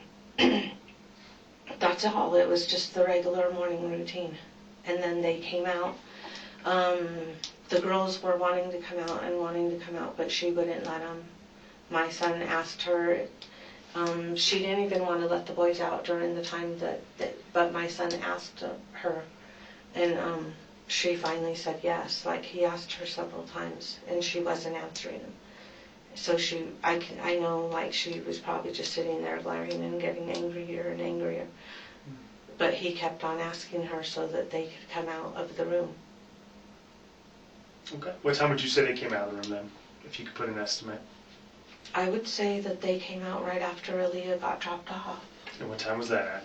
that's all. It was just the regular morning routine. And then they came out. The girls were wanting to come out, but she wouldn't let them. My son asked her. She didn't even want to let the boys out during the time but my son asked her. And she finally said yes. Like, he asked her several times, and she wasn't answering him. So I know, like, she was probably just sitting there glaring and getting angrier and angrier. But he kept on asking her so that they could come out of the room. Okay. What time would you say they came out of the room then? If you could put an estimate. I would say that they came out right after Aaliyah got dropped off. And what time was that at?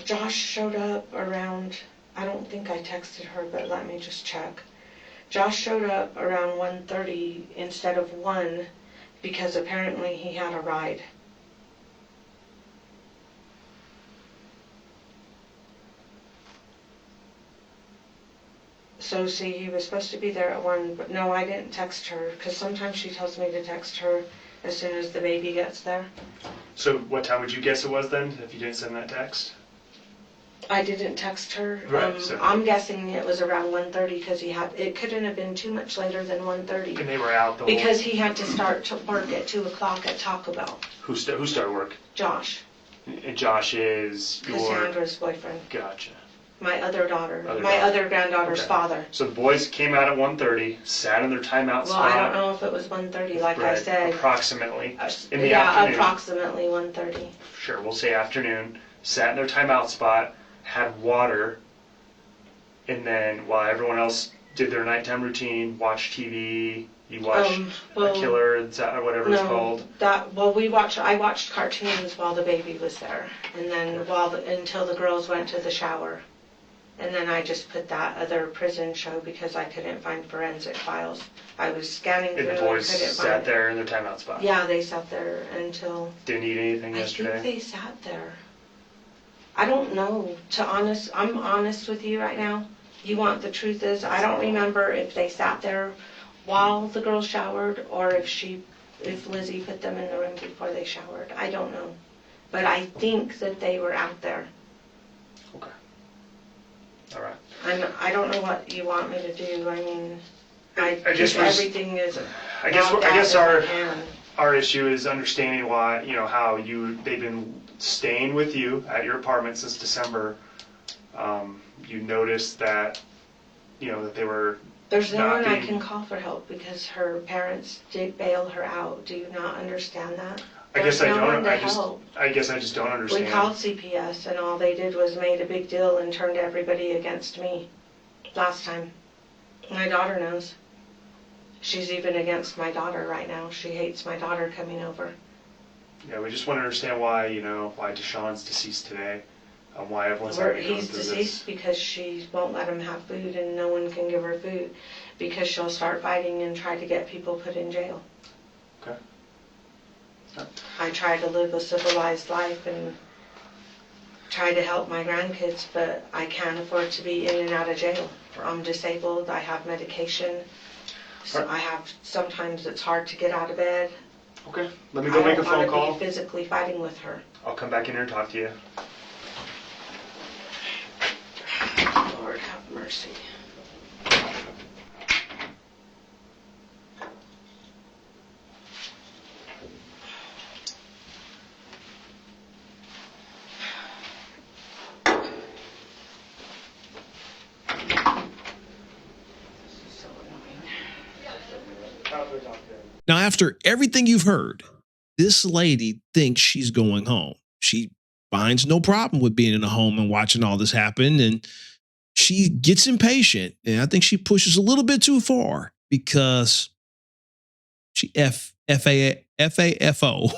Josh showed up around, I don't think I texted her, but let me just check. Josh showed up around 1:30 instead of 1, because apparently he had a ride. So see, he was supposed to be there at 1, but no, I didn't text her, because sometimes she tells me to text her as soon as the baby gets there. So what time would you guess it was then, if you didn't send that text? I didn't text her. Right, so- I'm guessing it was around 1:30, because it couldn't have been too much later than 1:30. And they were out the Because he had to start to work at 2 o'clock at Taco Bell. who started work? Josh, And Josh is your... Cassandra's boyfriend. Gotcha. My other daughter. Other My daughter. other granddaughter's Okay. father. So the boys came out at 1:30, sat in their timeout Well, spot. I don't know if it was 1:30, like I Right, said. approximately. In the Yeah, afternoon. approximately 1:30. Sure, we'll say afternoon. Sat in their timeout spot, had water, and then while everyone else did their nighttime routine, watched TV, you watched well, A Killer, or whatever it's called. I watched cartoons while the baby was there, and then until the girls went to the shower. And then I just put that other prison show because I couldn't find forensic files. I was scanning through And the and boys couldn't find sat it. there in their timeout spot. Yeah, they sat there until... Didn't eat anything I yesterday. think they sat there. I don't know. I'm honest with you right now. You want the truth is, I don't remember if they sat there while the girls showered or if Lizzie put them in the room before they showered. I don't know. But I think that they were out there. Okay. All right. I don't know what you want me to do. I mean, I just think was- everything is. I guess logged out guess as I our can. our issue is understanding why, how they've been staying with you at your apartment since December. You noticed that that they were There's no not one I being- can call for help because her parents did bail her out. Do you not understand that? I guess I There's no don't. one to I help. guess I just don't understand. We called CPS and all they did was made a big deal and turned everybody against me last time. My daughter knows. She's even against my daughter right now. She hates my daughter coming over. Yeah, we just want to understand why why DeShaun's deceased today, why everyone's having to go He's through deceased this. because she won't let him have food and no one can give her food because she'll start fighting and try to get people put in jail. Okay. I try to live a civilized life and try to help my grandkids, but I can't afford to be in and out of jail. I'm disabled, I have medication, so sometimes it's hard to get out of bed. Okay. Let me go make a phone I don't call. want to be physically fighting with her. I'll come back in here and talk to you. Lord have mercy. This is so annoying. Now, after everything you've heard, this lady thinks she's going home. She finds no problem with being in a home and watching all this happen. And she gets impatient. And I think she pushes a little bit too far because she FAFO.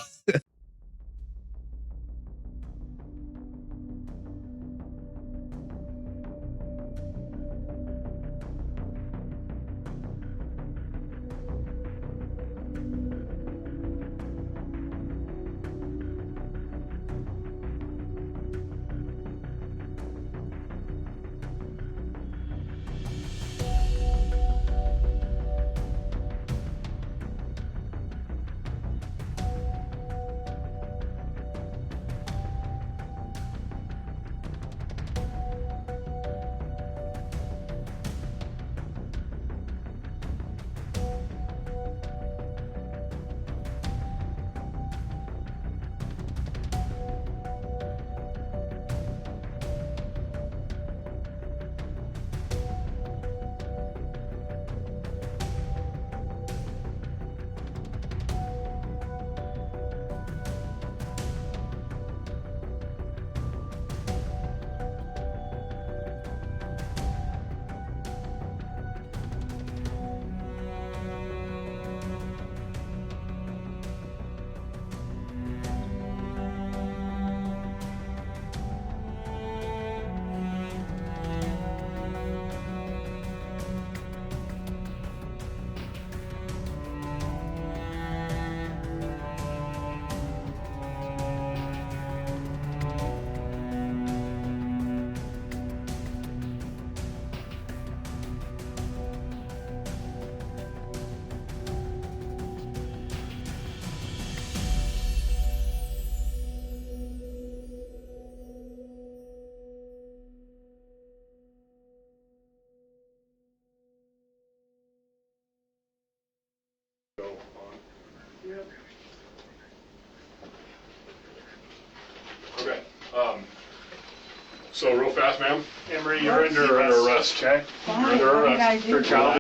So real fast, ma'am. Emery, you're under You're under arrest. arrest. Okay? Fine, under what did arrest I do? For child.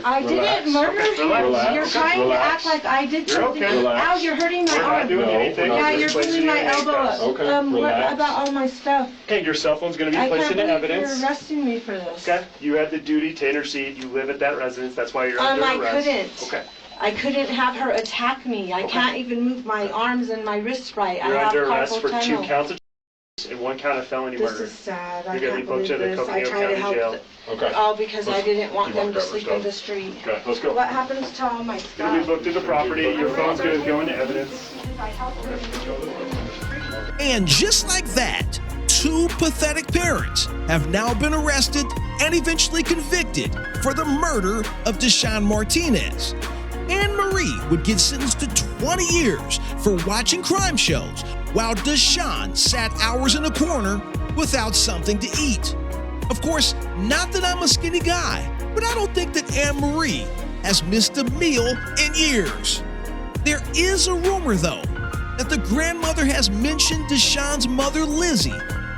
I didn't murder him. Relax. You're trying to Relax. act like I did You're something. okay. Relax. Ow, you're hurting my We're not arm. doing No, anything. we're not Yeah, doing you're Just pulling my placing you in elbow up. handcuffs. Okay, What relax. about all my stuff? Okay, your cell phone's going to be I placed can't into believe evidence. you're arresting me for this. Okay, you had the duty to intercede. You live at that residence. That's why you're under I arrest. couldn't. Okay, I couldn't have her attack me. I Okay. can't even move my arms and my wrists right. you're I have under arrest carpal for 2 tunnel. counts of and 1 count of felony This murder. is sad. I You're gonna can't be booked believe to the this. I Coconino try to County help. Jail. Okay. All because I didn't want You them want to cover sleep stuff? in the street. Okay, let's go. What happens to all my You're going to be stuff? booked to the property. Your phone's going to go into evidence. And just like that, 2 pathetic parents have now been arrested and eventually convicted for the murder of DeShaun Martinez. Anne Marie would get sentenced to 20 years for watching crime shows while DeShaun sat hours in a corner without something to eat. Of course, not that I'm a skinny guy, but I don't think that Anne Marie has missed a meal in years. There is a rumor, though, that the grandmother has mentioned DeShaun's mother, Lizzie,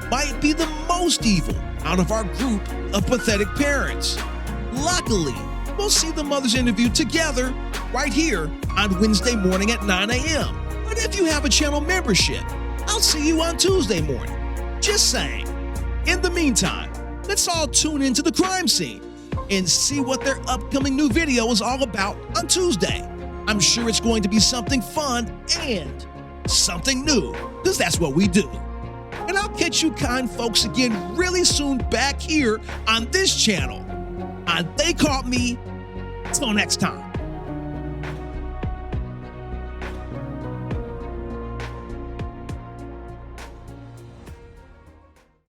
might be the most evil out of our group of pathetic parents. Luckily, we'll see the mother's interview together right here on Wednesday morning at 9 a.m. But if you have a channel membership, I'll see you on Tuesday morning. Just saying. In the meantime, let's all tune into the crime scene and see what their upcoming new video is all about on Tuesday. I'm sure it's going to be something fun and something new, because that's what we do. And I'll catch you kind folks again really soon back here on this channel on They Caught Me. Till next time.